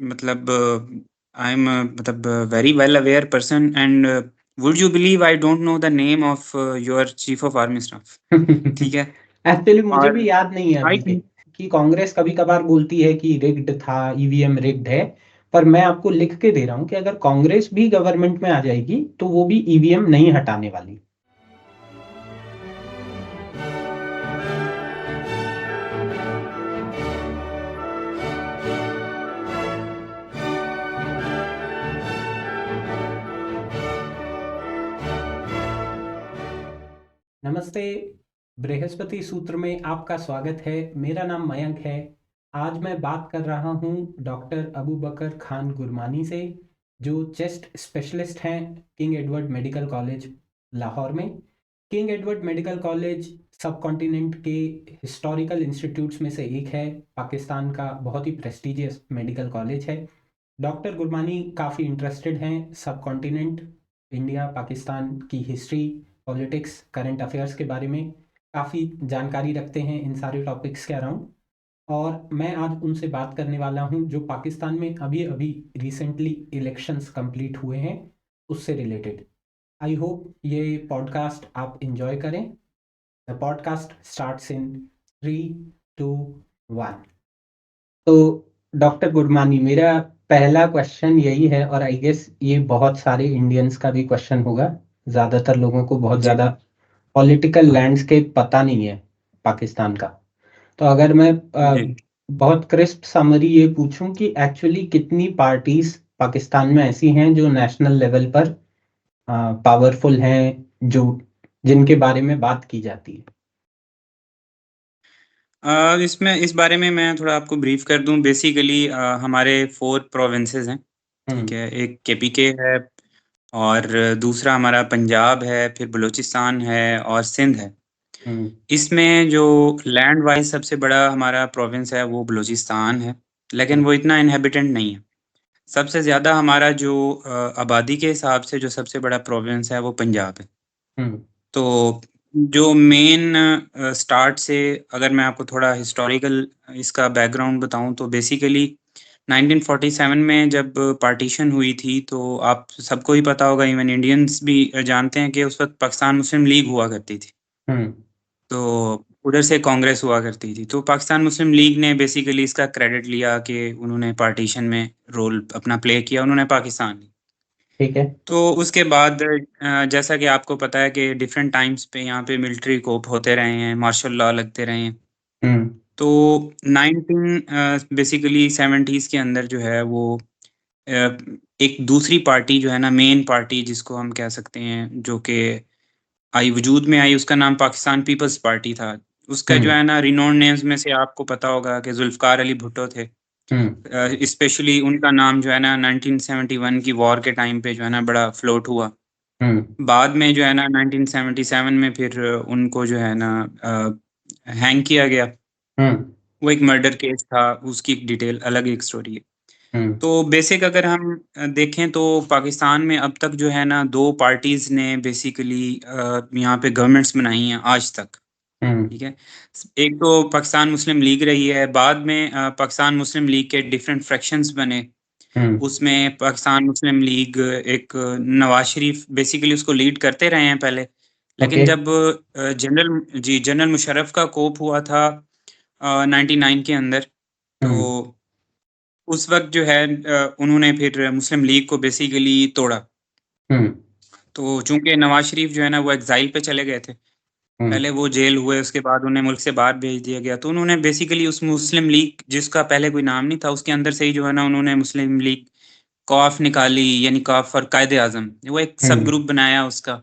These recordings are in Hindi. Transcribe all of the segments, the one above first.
मतलब आई एम मतलब very well aware person and would you believe I don't know the name of your chief of army staff. ठीक है। एक्चुअली मुझे और भी याद नहीं है आई अभी कि कांग्रेस कभी कभार बोलती है कि रिग्ड था, ईवीएम रिग्ड है। पर मैं आपको लिख के दे रहा हूं कि अगर कांग्रेस भी गवर्नमेंट में आ जाएगी तो वो भी ईवीएम नहीं हटाने वाली। नमस्ते। बृहस्पति सूत्र में आपका स्वागत है। मेरा नाम मयंक है। आज मैं बात कर रहा हूँ डॉक्टर अबू बकर खान गुरमानी से, जो चेस्ट स्पेशलिस्ट हैं king Edward medical college Lahore में। किंग एडवर्ड मेडिकल कॉलेज सब कॉन्टिनेंट के हिस्टोरिकल इंस्टीट्यूट्स में से एक है। पाकिस्तान का बहुत ही प्रेस्टिजियस मेडिकल कॉलेज है। डॉक्टर गुरमानी काफ़ी इंटरेस्टेड हैं सब कॉन्टिनेंट, इंडिया, पाकिस्तान की हिस्ट्री, पॉलिटिक्स, करंट अफेयर्स के बारे में काफ़ी जानकारी रखते हैं इन सारे टॉपिक्स के अराउंड। और मैं आज उनसे बात करने वाला हूं जो पाकिस्तान में अभी अभी रिसेंटली इलेक्शंस कंप्लीट हुए हैं उससे रिलेटेड। आई होप ये पॉडकास्ट आप इन्जॉय करें। The podcast starts in 3, 2, 1। तो डॉक्टर गुरमानी, मेरा पहला क्वेश्चन यही है, और आई गेस ये बहुत सारे इंडियंस का भी क्वेश्चन होगा। ज़्यादातर लोगों को बहुत जी ज़्यादा पॉलिटिकल लैंडस्केप पता नहीं है पाकिस्तान का। तो अगर मैं जी बहुत क्रिस्प समरी ये पूछूं कि एक्चुअली कितनी पार्टीज पाकिस्तान में ऐसी हैं जो नेशनल लेवल पर पावरफुल हैं, जो जिनके बारे में बात की जाती है। इसमें इस बारे में मैं थोड़ा आपको ब्रीफ कर दूं। बेसिकली हमारे 4 प्रोविंसेस हैं। ठीक हम्म। है, एक केपीके है और दूसरा हमारा पंजाब है, फिर बलूचिस्तान है और सिंध है। हम्म। इसमें जो लैंड वाइज सबसे बड़ा हमारा प्रोविंस है वो बलूचिस्तान है, लेकिन हम्म। वो इतना इनहेबिटेंट नहीं है। सबसे ज़्यादा हमारा जो आबादी के हिसाब से जो सबसे बड़ा प्रोविंस है वो पंजाब है। हम्म। तो जो मेन स्टार्ट से अगर मैं आपको थोड़ा हिस्टोरिकल इसका बैकग्राउंड बताऊं तो बेसिकली 1947 में जब पार्टीशन हुई थी तो आप सबको ही पता होगा, इवन इंडियंस भी जानते हैं कि उस वक्त पाकिस्तान मुस्लिम लीग हुआ करती थी। हम्म। तो उधर से कांग्रेस हुआ करती थी। तो पाकिस्तान मुस्लिम लीग ने बेसिकली इसका क्रेडिट लिया कि उन्होंने पार्टीशन में रोल अपना प्ले किया, उन्होंने पाकिस्तान ली। ठीक है। तो उसके बाद जैसा कि आपको पता है कि डिफरेंट टाइम्स पे यहाँ पे मिलिट्री कोप होते रहे हैं, मार्शल लॉ लगते रहे हैं। हम्म। तो 19 बेसिकली 70s के अंदर जो है वो एक दूसरी पार्टी जो है ना, मेन पार्टी जिसको हम कह सकते हैं, जो कि आई वजूद में आई, उसका नाम पाकिस्तान पीपल्स पार्टी था। उसका जो हम्म। है ना, रिनोन नेम्स में से आपको पता होगा कि जुल्फ़िकार अली भुट्टो थे। हम्म। स्पेशली उनका नाम जो है ना 1971 की वॉर के टाइम पे जो है ना बड़ा फ्लोट हुआ। हम्म। बाद में जो है ना 1977 में फिर उनको जो है ना हैंग किया गया। हम्म। वो एक मर्डर केस था, उसकी एक डिटेल अलग एक स्टोरी है। हम्म। तो बेसिक अगर हम देखें तो पाकिस्तान में अब तक जो है ना 2 पार्टीज ने बेसिकली यहाँ पे गवर्नमेंट्स बनाई हैं आज तक। हम्म। ठीक है। एक तो पाकिस्तान मुस्लिम लीग रही है, बाद में पाकिस्तान मुस्लिम लीग के डिफरेंट फ्रैक्शंस बने। हम्म। उसमें पाकिस्तान मुस्लिम लीग एक नवाज शरीफ बेसिकली उसको लीड करते रहे हैं पहले। लेकिन ओके। जब जनरल मुशर्रफ का कोप हुआ था 99 के अंदर, तो हम्म। उस वक्त जो है उन्होंने फिर मुस्लिम लीग को बेसिकली तोड़ा। हम्म। तो चूंकि नवाज शरीफ जो है ना वो एग्जाइल पे चले गए थे, हम्म। पहले वो जेल हुए, उसके बाद उन्हें मुल्क से बाहर भेज दिया गया। तो उन्होंने बेसिकली उस मुस्लिम लीग, जिसका पहले कोई नाम नहीं था, उसके अंदर से ही जो है ना उन्होंने मुस्लिम लीग कॉफ निकाली, यानी कॉफ फॉर कायदे आजम, वो एक सब हम्म। ग्रुप बनाया उसका।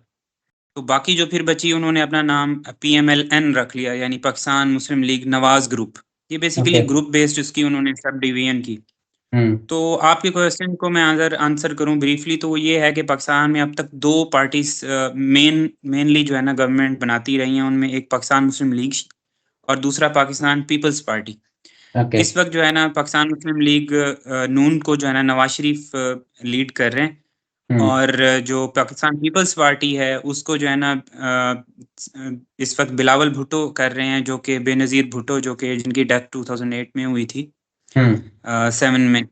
तो बाकी जो फिर बची उन्होंने अपना नाम PMLN रख लिया, यानी पाकिस्तान मुस्लिम लीग नवाज ग्रुप। ये बेसिकली ओके। ग्रुप बेस्ड उसकी उन्होंने सब डिवीजन की। हम्म। तो आपके क्वेश्चन को मैं अगर आंसर करूं ब्रीफली, तो वो ये है कि पाकिस्तान में अब तक 2 पार्टीज मेनली जो है ना गवर्नमेंट बनाती रही हैं। उनमें एक पाकिस्तान मुस्लिम लीग और दूसरा पाकिस्तान पीपल्स पार्टी। ओके। इस वक्त जो है ना पाकिस्तान मुस्लिम लीग नून को जो है ना नवाज शरीफ लीड कर रहे हैं। हम्म। और जो पाकिस्तान पीपल्स पार्टी है उसको जो है ना इस वक्त बिलावल भुट्टो कर रहे हैं, जो कि बेनज़ीर भुट्टो, जो कि जिनकी डेथ 2008 में हुई थी, हम्म। 7 में।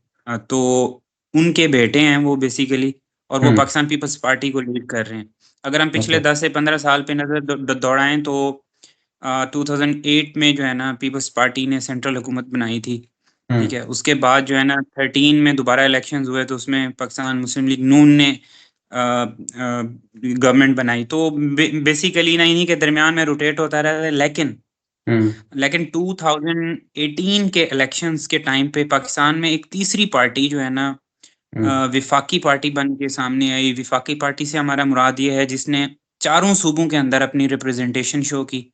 तो उनके बेटे हैं वो बेसिकली, और वो हम्म। पाकिस्तान पीपल्स पार्टी को लीड कर रहे हैं। अगर हम पिछले ओके। 10 से 15 साल पे नज़र दौड़ाएँ तो 2008 में जो है ना पीपल्स पार्टी ने सेंट्रल हुकूमत बनाई थी, ठीक हम्म। है? उसके बाद जो है ना 13 में दोबारा इलेक्शंस हुए तो उसमें पाकिस्तान मुस्लिम लीग नून ने गवर्नमेंट बनाई। तो बेसिकली ना इन्हीं के दरमियान में रोटेट होता रहा है, हम्म। लेकिन 2018 के इलेक्शंस के टाइम पे पाकिस्तान में एक तीसरी पार्टी जो है ना हम्म। विफाकी पार्टी बन के सामने आई। विफाकी पार्टी से हमारा मुराद ये है जिसने चारों सूबों के अंदर अपनी रिप्रेजेंटेशन शो की।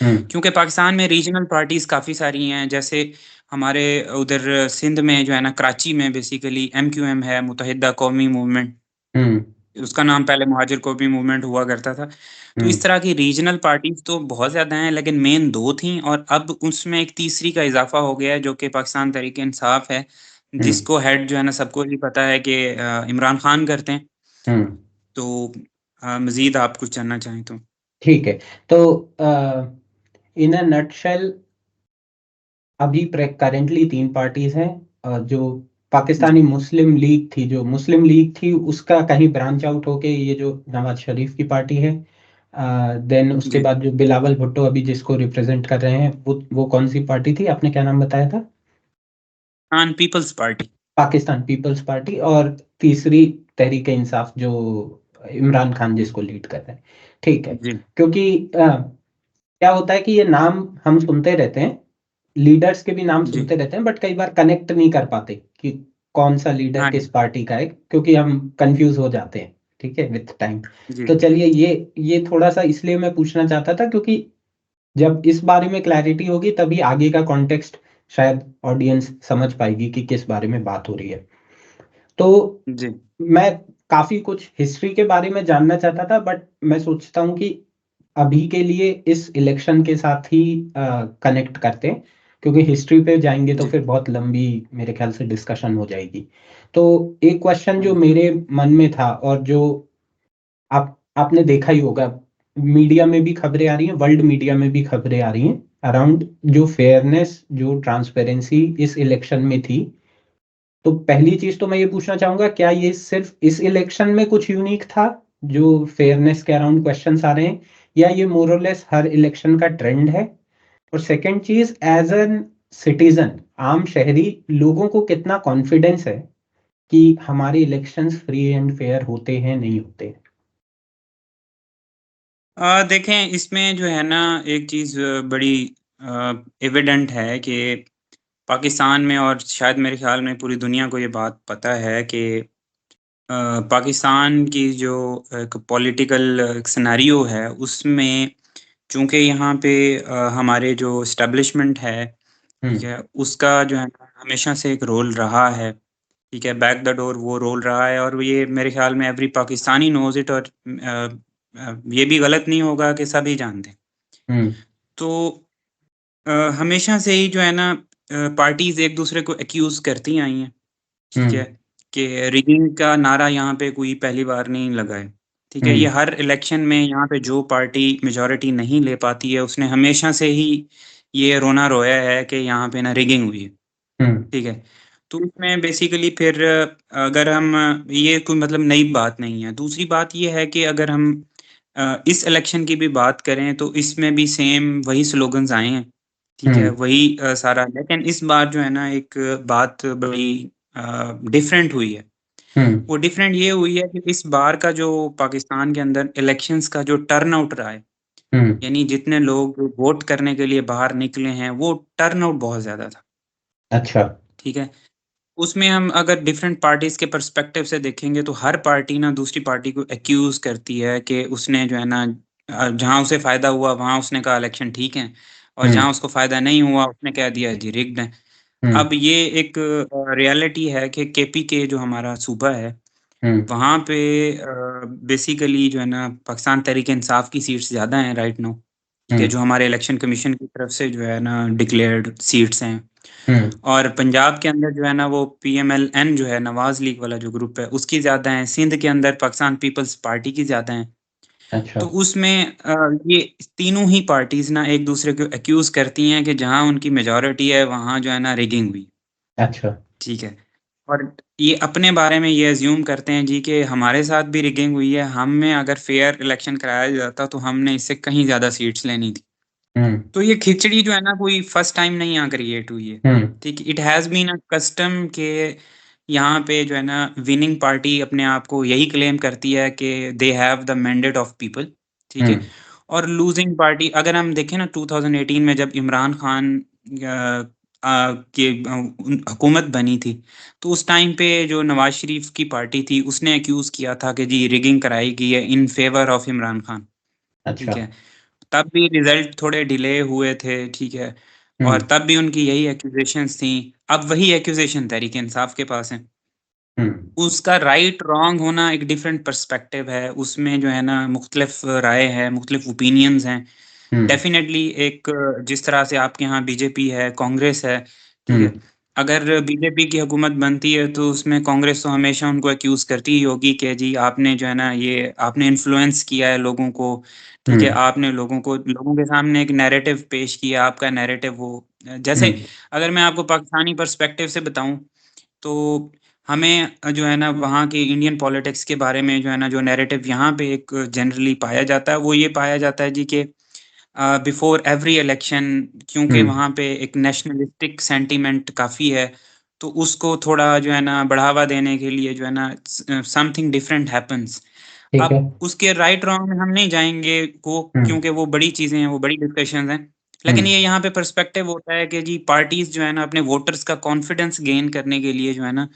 हम्म। क्योंकि पाकिस्तान में रीजनल पार्टीज़ काफ़ी सारी हैं, जैसे हमारे उधर सिंध में जो है ना कराची में बेसिकली एमक्यूएम है, मुत्तहिदा कौमी मूवमेंट, हम्म। उसका नाम पहले मुहाजिर कौमी मूवमेंट हुआ करता था। तो इस हम्म। तरह की रीजनल पार्टीज़ तो बहुत ज़्यादा हैं, लेकिन मेन 2 थीं और अब उसमें एक तीसरी का इज़ाफ़ा हो गया है जो कि पाकिस्तान तहरीक-ए-इंसाफ है, हम्म। जिसको हेड जो है ना सबको ही पता है कि इमरान खान करते हैं। हम्म। तो मज़ीद आप कुछ जानना चाहें तो? ठीक है। तो इन अ नटशेल अभी करेंटली तीन पार्टीज हैं, जो जी, पाकिस्तानी मुस्लिम लीग थी, जो मुस्लिम लीग थी उसका कहीं ब्रांच आउट होके ये जो नवाज शरीफ की पार्टी है, देन उसके जी। बाद जो बिलावल भुट्टो अभी जिसको रिप्रेजेंट कर रहे हैं, वो कौन सी पार्टी थी, आपने क्या नाम बताया था? खान पीपल्स पार्टी। पाकिस्तान पीपल्स पार्टी। और तीसरी तहरीक इंसाफ जो इमरान खान जिसको लीड कर रहे हैं। ठीक है। जी, क्योंकि क्या होता है कि ये नाम हम सुनते रहते हैं, लीडर्स के भी नाम जी। सुनते रहते हैं, बट कई बार कनेक्ट नहीं कर पाते कि कौन सा लीडर हाँ किस जी। पार्टी का है, क्योंकि हम कंफ्यूज हो जाते हैं। ठीक है, विथ टाइम। जी, तो चलिए, ये थोड़ा सा इसलिए मैं पूछना चाहता था, क्योंकि जब इस बारे में क्लैरिटी होगी तभी आगे का कॉन्टेक्स्ट शायद ऑडियंस समझ पाएगी कि किस बारे में बात हो रही है। तो जी, मैं काफी कुछ हिस्ट्री के बारे में जानना चाहता था, बट मैं सोचता हूँ कि अभी के लिए इस इलेक्शन के साथ ही कनेक्ट करते हैं, क्योंकि हिस्ट्री पे जाएंगे तो जी। फिर बहुत लंबी मेरे ख्याल से डिस्कशन हो जाएगी। तो एक क्वेश्चन हाँ जो जी। मेरे मन में था, और जो आपने देखा ही होगा, मीडिया में भी खबरें आ रही हैं, वर्ल्ड मीडिया में भी खबरें आ रही हैं अराउंड जो फेयरनेस, जो ट्रांसपेरेंसी इस इलेक्शन में थी। तो पहली चीज तो मैं ये पूछना चाहूंगा, क्या ये सिर्फ इस इलेक्शन में कुछ यूनिक था जो फेयरनेस के अराउंड क्वेश्चंस आ रहे हैं, या ये मोर और लेस हर इलेक्शन का ट्रेंड है? और सेकंड चीज, एज एन सिटीजन, आम शहरी लोगों को कितना कॉन्फिडेंस है कि हमारे इलेक्शंस फ्री एंड फेयर होते हैं, नहीं होते हैं? देखें इसमें जो है ना एक चीज़ बड़ी एविडेंट है कि पाकिस्तान में और शायद मेरे ख़्याल में पूरी दुनिया को ये बात पता है कि पाकिस्तान की जो एक पॉलिटिकल सिनेरियो है उसमें चूँकि यहाँ पे हमारे जो एस्टेब्लिशमेंट है, ठीक हम्म। है? उसका जो है ना हमेशा से एक रोल रहा है, ठीक है? बैक द डोर वो रोल रहा है और ये मेरे ख़्याल में एवरी पाकिस्तानी नोज़ इट, और ये भी गलत नहीं होगा कि सभी जानते हैं। हम्म। तो हमेशा से ही जो है ना पार्टीज़ एक-दूसरे को एक्यूज़ करती आई हैं, ठीक है? हम्म। कि रिगिंग का नारा यहाँ पे कोई पहली बार नहीं लगा है, ठीक है? ये हम्म। हर इलेक्शन में यहाँ पे जो पार्टी मेजॉरिटी नहीं ले पाती है, उसने हमेशा से ही ये रोना रोया है कि यहाँ पे ना रिगिंग हुई है, हम्म। ठीक है? तो इसमें बेसिकली फिर अगर हम ये कोई मतलब नई बात नहीं है। दूसरी बात ये है कि अगर हम इस इलेक्शन की भी बात करें तो इसमें भी सेम वही स्लोगन्स आए हैं, ठीक है? हम्म। वही सारा, लेकिन इस बार जो है ना एक बात बड़ी डिफरेंट हुई है। हम्म। वो डिफरेंट ये हुई है कि इस बार का जो पाकिस्तान के अंदर इलेक्शंस का जो टर्नआउट रहा है, हम्म। यानी जितने लोग वोट करने के लिए बाहर निकले हैं, वो टर्नआउट बहुत ज़्यादा था, अच्छा। ठीक है? उसमें हम अगर डिफरेंट पार्टीज़ के पर्सपेक्टिव से देखेंगे तो हर पार्टी ना दूसरी पार्टी को एक्यूज़ करती है कि उसने जो है ना जहाँ उसे फ़ायदा हुआ वहाँ उसने कहा इलेक्शन ठीक है, और हम्म। जहाँ उसको फ़ायदा नहीं हुआ उसने कह दिया जी रिग्ड है। हम्म। अब ये एक रियलिटी है कि केपीके जो हमारा सूबा है, हम्म। वहाँ पे बेसिकली जो है ना पाकिस्तान तहरीक-ए-इंसाफ की सीट्स ज़्यादा हैं राइट नाउ, ठीक है? हम्म। जो हमारे इलेक्शन कमीशन की तरफ से जो है ना डिक्लेयर्ड सीट्स हैं। हम्म। और पंजाब के अंदर जो है ना वो पीएमएलएन जो है नवाज़ लीग वाला जो ग्रुप है उसकी ज़्यादा हैं, सिंध के अंदर पाकिस्तान पीपल्स पार्टी की ज़्यादा हैं। अच्छा। तो उसमें ये तीनों ही पार्टीज़ ना एक-दूसरे को एक्यूज़ करती हैं कि जहाँ उनकी मेजॉरिटी है वहाँ जो है ना रिगिंग हुई, अच्छा। ठीक है? और ये अपने बारे में ये अज्यूम करते हैं जी कि हमारे साथ भी रिगिंग हुई है, हमें अगर फेयर इलेक्शन कराया जाता तो हमने इससे कहीं ज़्यादा सीट्स लेनी थी। हम्म। तो ये खिचड़ी जो है ना कोई फर्स्ट टाइम नहीं यहाँ क्रिएट हुई है। हम्म। ठीक, it has been a custom के यहाँ पे जो है ना विनिंग पार्टी अपने आप को यही क्लेम करती है कि they have the mandate of people. ठीक है। हम्म। और लूजिंग पार्टी अगर हम देखें ना 2018 में जब इमरान खान की हुकूमत बनी थी, तो उस टाइम पे जो नवाज शरीफ की पार्टी थी उसने अक्यूज किया था कि जी रिगिंग कराई गई है in favour of Imran Khan. ठीक अच्छा। है। तब भी रिजल्ट थोड़े डिले हुए थे, ठीक है। और हम्म। तब भी उनकी यही एक्यूजेशंस थी। अब वही एक्यूजेशन तहरीक इंसाफ के पास है। हम्म। उसका राइट रॉन्ग होना एक डिफरेंट पर्सपेक्टिव है, उसमें जो है ना मुख्तलिफ राय है, मुख्तलिफ ओपिनियंस हैं। हम्म। डेफिनेटली एक जिस तरह से आपके यहाँ बीजेपी है, कांग्रेस है, ठीक है। हम्म। अगर बीजेपी की हुकूमत बनती है तो उसमें कांग्रेस तो हमेशा उनको एक्यूज करती ही होगी कि जी आपने जो है ना ये आपने इन्फ्लुएंस किया है लोगों को। ठीक है, हम्म। आपने लोगों के सामने एक नैरेटिव पेश किया, आपका नैरेटिव वो जैसे हम्म। अगर मैं आपको पाकिस्तानी पर्सपेक्टिव से बताऊं तो हमें जो है ना वहाँ की इंडियन पॉलिटिक्स के बारे में जो है ना जो नैरेटिव यहाँ पे एक जनरली पाया जाता है वो ये पाया जाता है जी कि बिफोर एवरी इलेक्शन, क्योंकि हम्म। वहाँ पे एक नेशनलिस्टिक सेंटीमेंट काफ़ी है, तो उसको थोड़ा जो है ना बढ़ावा देने के लिए जो है ना समथिंग डिफरेंट हैपन्स। ठीक है। अब उसके राइट रॉन्ग में हम नहीं जाएंगे वो, हम्म। क्योंकि वो बड़ी चीज़ें हैं, वो बड़ी डिस्कशंस हैं। लेकिन हम्म। ये यहाँ पे पर्सपेक्टिव होता है कि जी पार्टीज जो है ना अपने वोटर्स का कॉन्फिडेंस गेन करने के लिए जो है ना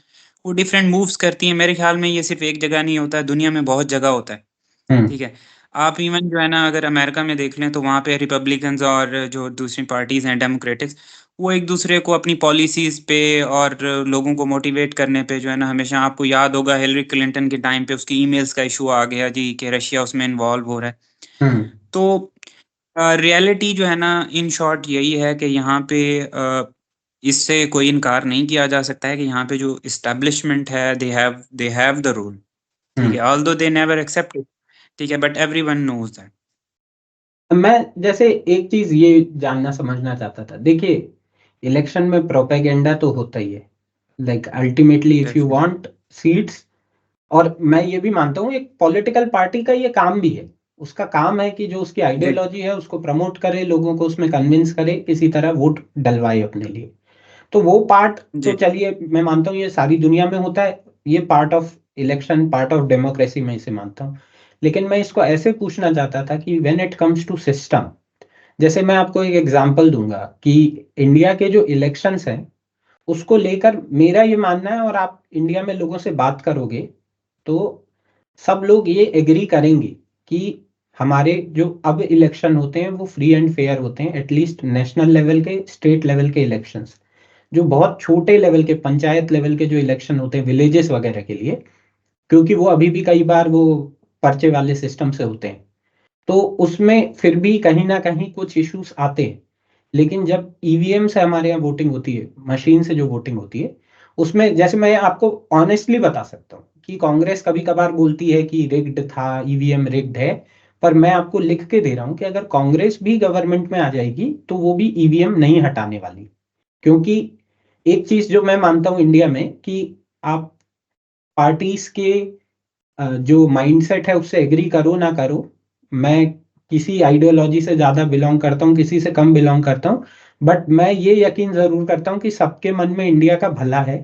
वो डिफरेंट मूव्स करती हैं। मेरे ख्याल में ये सिर्फ एक जगह नहीं होता है, दुनिया में बहुत जगह होता है। हम्म। ठीक है। आप इवन जो है ना अगर अमेरिका में देख लें तो वहाँ पे रिपब्लिकन्स और जो दूसरी पार्टीज हैं डेमोक्रेटिक्स, वो एक दूसरे को अपनी पॉलिसीज पे और लोगों को मोटिवेट करने पे जो है ना हमेशा, आपको याद होगा हिलरी क्लिंटन के टाइम पे उसकी ईमेल्स का इशू आ गया जी कि रशिया उसमें इन्वॉल्व हो रहा है। हम्म। तो रियलिटी जो है ना इन शॉर्ट यही है कि यहाँ पे इससे कोई इनकार नहीं किया जा सकता है कि यहाँ पे जो इस्टेब्लिशमेंट है दे हैव द रूल। ठीक हम्म। है, although they never accept it. ठीक है, बट एवरीवन नोज दैट। मैं जैसे एक चीज ये जानना समझना चाहता था, देखिए इलेक्शन में प्रोपेगेंडा तो होता ही है, like ultimately if you definitely. Want seats. और मैं ये भी मानता हूँ एक पॉलिटिकल पार्टी का ये काम भी है, उसका काम है कि जो उसकी जी। आइडियोलॉजी है उसको प्रमोट करे, लोगों को उसमें कन्विंस करे, किसी तरह वोट डलवाए अपने लिए। तो वो पार्ट तो जी। चलिए मैं मानता हूँ ये सारी दुनिया में होता है, ये part of election, part of democracy में इसे मानता हूँ। लेकिन मैं इसको ऐसे पूछना चाहता था कि when it comes to system, जैसे मैं आपको एक एग्जांपल दूंगा कि इंडिया के जो इलेक्शंस हैं उसको लेकर मेरा ये मानना है, और आप इंडिया में लोगों से बात करोगे तो सब लोग ये एग्री करेंगे कि हमारे जो अब इलेक्शन होते हैं वो फ्री एंड फेयर होते हैं, एटलीस्ट नेशनल लेवल के, स्टेट लेवल के इलेक्शंस। जो बहुत छोटे लेवल के पंचायत लेवल के जो इलेक्शन होते हैं विलेजेस वगैरह के लिए, क्योंकि वो अभी भी कई बार वो पर्चे वाले सिस्टम से होते हैं, तो उसमें फिर भी कहीं ना कहीं कुछ इश्यूज आते हैं। लेकिन जब ईवीएम से हमारे यहाँ वोटिंग होती है, मशीन से जो वोटिंग होती है, उसमें जैसे मैं आपको ऑनेस्टली बता सकता हूँ कि कांग्रेस कभी कभार बोलती है कि रिग्ड था, ईवीएम रिग्ड है। पर मैं आपको लिख के दे रहा हूँ कि अगर कांग्रेस भी गवर्नमेंट में आ जाएगी तो वो भी ईवीएम नहीं हटाने वाली। क्योंकि एक चीज जो मैं मानता हूँ इंडिया में कि आप पार्टीज के जो माइंडसेट है उससे एग्री करो ना करो, मैं किसी आइडियोलॉजी से ज्यादा बिलोंग करता हूँ, किसी से कम बिलोंग करता हूँ, बट मैं ये यकीन जरूर करता हूँ कि सबके मन में इंडिया का भला है,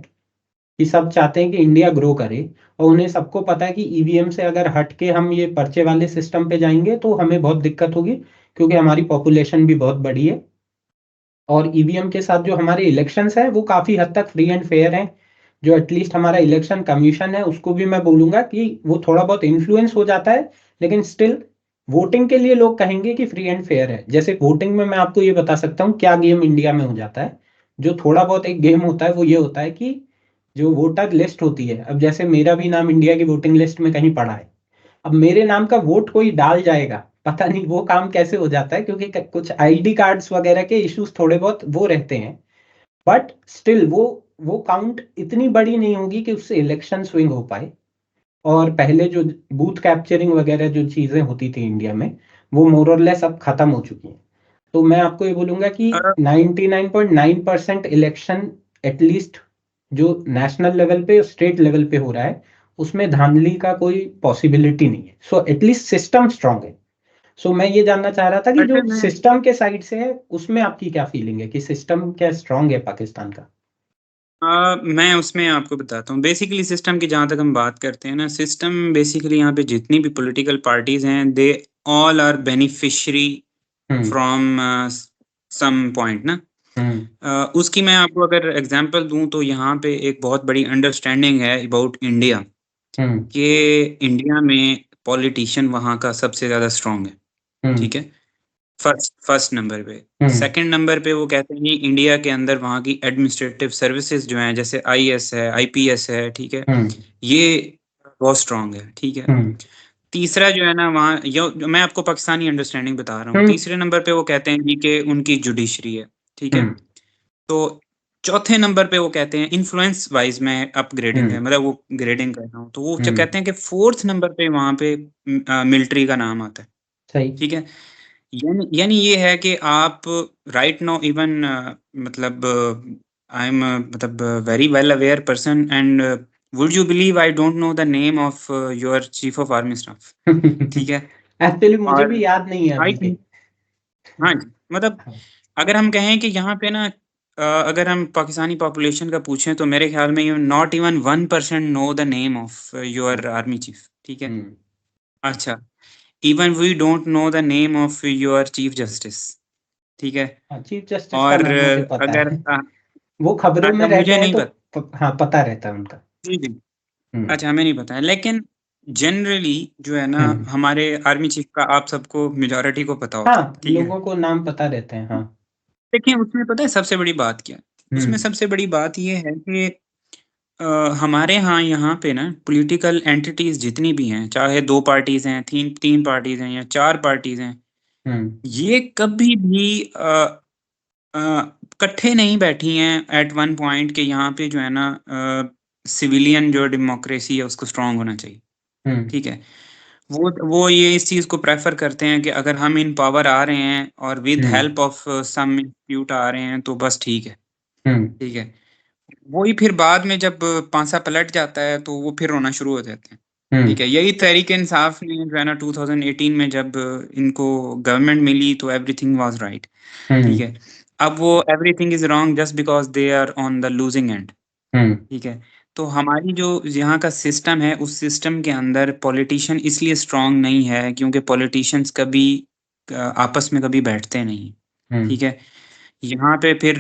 कि सब चाहते हैं कि इंडिया ग्रो करे। और उन्हें सबको पता है कि ईवीएम से अगर हट के हम ये पर्चे वाले सिस्टम पे जाएंगे तो हमें बहुत दिक्कत होगी, क्योंकि हमारी पॉपुलेशन भी बहुत बड़ी है। और ईवीएम के साथ जो हमारे इलेक्शंस है वो काफी हद तक फ्री एंड फेयर हैं। जो एटलीस्ट हमारा इलेक्शन कमीशन है उसको भी मैं बोलूंगा कि वो थोड़ा बहुत इन्फ्लुएंस हो जाता है, लेकिन स्टिल वोटिंग के लिए लोग कहेंगे कि फ्री एंड फेयर है। जैसे वोटिंग में मैं आपको ये बता सकता हूँ क्या गेम इंडिया में हो जाता है। जो थोड़ा बहुत एक गेम होता है वो ये होता है कि जो वोटर लिस्ट होती है, अब जैसे मेरा भी नाम इंडिया की वोटिंग लिस्ट में कहीं पड़ा है, अब मेरे नाम का वोट कोई डाल जाएगा, पता नहीं वो काम कैसे हो जाता है, क्योंकि कुछ आईडी कार्ड्स वगैरह के इश्यूज थोड़े बहुत वो रहते हैं। बट स्टिल वो काउंट इतनी बड़ी नहीं होगी कि उससे इलेक्शन स्विंग हो पाए। और पहले जो बूथ कैप्चरिंग वगैरह जो चीजें होती थी इंडिया में, वो मोर और लेस अब खत्म हो चुकी हैं। तो मैं आपको ये बोलूंगा कि 99.9% इलेक्शन एटलीस्ट जो नेशनल लेवल पे और स्टेट लेवल पे हो रहा है उसमें धांधली का कोई पॉसिबिलिटी नहीं है। सो एटलीस्ट सिस्टम स्ट्रांग है। सो मैं ये जानना चाह रहा था कि अच्छा जो मैं सिस्टम के साइड से है उसमें आपकी क्या फीलिंग है कि सिस्टम क्या स्ट्रांग है पाकिस्तान का? मैं उसमें आपको बताता हूँ बेसिकली सिस्टम की जहाँ तक हम बात करते हैं ना, सिस्टम बेसिकली यहाँ पे जितनी भी पॉलिटिकल पार्टीज हैं they all are beneficiary hmm. From some point ना। हम्म। उसकी मैं आपको अगर एग्जांपल दूं तो यहाँ पे एक बहुत बड़ी अंडरस्टैंडिंग है अबाउट इंडिया हम्म। कि इंडिया में पॉलिटिशियन वहाँ का सबसे ज़्यादा स्ट्रांग है। हम्म। ठीक है, फर्स्ट फर्स्ट नंबर पे। हम्म। सेकंड नंबर पे वो कहते हैं कि इंडिया के अंदर वहाँ की एडमिनिस्ट्रेटिव सर्विसेज जो हैं जैसे आईएएस है, आईपीएस है, ठीक है, हम्म। ये बहुत स्ट्रांग है। ठीक है, हम्म। तीसरा जो है ना वहाँ जो मैं आपको पाकिस्तानी अंडरस्टैंडिंग बता रहा हूँ, हम्म। तीसरे नंबर पे वो कहते हैं जी कि उनकी जुडिशरी है। ठीक है, हम्म। तो चौथे नंबर पे वो कहते हैं इन्फ्लुएंस वाइज में अपग्रेडिंग है, हम्म। मतलब वो ग्रेडिंग कर रहा हूँ, तो वो जो हम्म। कहते हैं कि फोर्थ नंबर पे वहाँ पे मिलिट्री का नाम आता है। सही। ठीक है, यानी यानी ये है कि आप राइट नाउ इवन मतलब आई एम मतलब very well aware person and would you believe I don't know the name of your chief of army staff. ठीक है, एक्चुअली मुझे और भी याद नहीं है आई अभी के। थिंक हाँ जी, मतलब हाँ। अगर हम कहें कि यहाँ पे ना अगर हम पाकिस्तानी पॉपुलेशन का पूछें तो मेरे ख्याल में you not even 1% know the name of your army chief. ठीक है, हम्म। अच्छा, even we don't know the name of your chief justice. ठीक है, हाँ, चीफ जस्टिस का और नाम मुझे पता अगर है। वो खबरों में अच्छा रहते मुझे हैं नहीं तो पता। हाँ, पता रहता है उनका। जी जी, हम्म। अच्छा हमें नहीं पता है, लेकिन जनरली जो है ना हम्म। हमारे आर्मी चीफ का आप सबको मेजोरिटी को पता होता है। हाँ, ठीक है, लोगों को नाम पता रहते हैं, हाँ। देखिए उसमें पता है सबसे बड़ी बात क्या है? उसमें हम्म। सबसे बड़ी बात ये है कि अ, हमारे यहाँ पे ना पॉलिटिकल एंटिटीज जितनी भी हैं, चाहे दो पार्टीज हैं, तीन तीन पार्टीज हैं या चार पार्टीज हैं, हम्म। ये कभी भी इकट्ठे नहीं बैठी हैं एट वन पॉइंट के यहाँ पे जो है ना सिविलियन जो डेमोक्रेसी है उसको स्ट्रांग होना चाहिए। हम्म। ठीक है, वो ये इस चीज़ को प्रेफर करते हैं कि अगर हम इन पावर आ रहे हैं और with hmm. Help of some institute आ रहे हैं तो बस ठीक है। हम्म। ठीक है, वही फिर बाद में जब पांसा पलट जाता है तो वो फिर रोना शुरू हो जाते हैं। ठीक हम्म। है, यही तहरीक इंसाफ ने जो है ना 2018 में जब इनको गवर्नमेंट मिली तो एवरीथिंग वाज राइट। ठीक हम्म। है, अब वो everything is wrong just because they are on the losing end. Hmm. ठीक है, तो हमारी जो यहाँ का सिस्टम है उस सिस्टम के अंदर पॉलिटिशियन इसलिए स्ट्रांग नहीं है क्योंकि पॉलिटिशियंस कभी आपस में कभी बैठते नहीं। हम्म। ठीक है, यहाँ पे फिर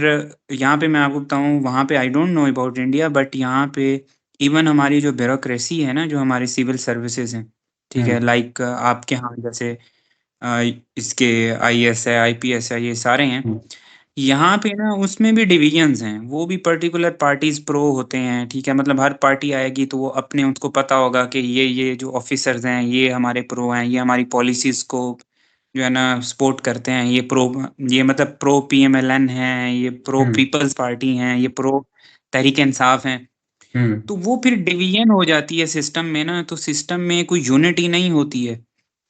यहाँ पे मैं आपको बताऊँ, वहाँ पे I don't know about India but यहाँ पे इवन हमारी जो ब्यूरोक्रेसी है ना, जो हमारी सिविल सर्विसेज हैं, ठीक है, हम्म। लाइक आपके यहाँ जैसे अ, इसके आईएएस है, आईपीएस है, ये सारे हैं। हम्म। यहाँ पे ना उसमें भी डिविजन्स हैं, वो भी पर्टिकुलर पार्टीज प्रो होते हैं। ठीक है, मतलब हर पार्टी आएगी तो वो अपने उसको पता होगा कि ये जो ऑफिसर्स हैं ये हमारे प्रो हैं, ये हमारी पॉलिसीज को जो है ना सपोर्ट करते हैं, ये प्रो, ये मतलब प्रो पीएमएलएन है, ये प्रो हम्म। पीपल्स पार्टी हैं, ये प्रो तहरीक इंसाफ हैं। हम्म। तो वो फिर डिवीजन हो जाती है सिस्टम में ना, तो सिस्टम में कोई यूनिटी नहीं होती है।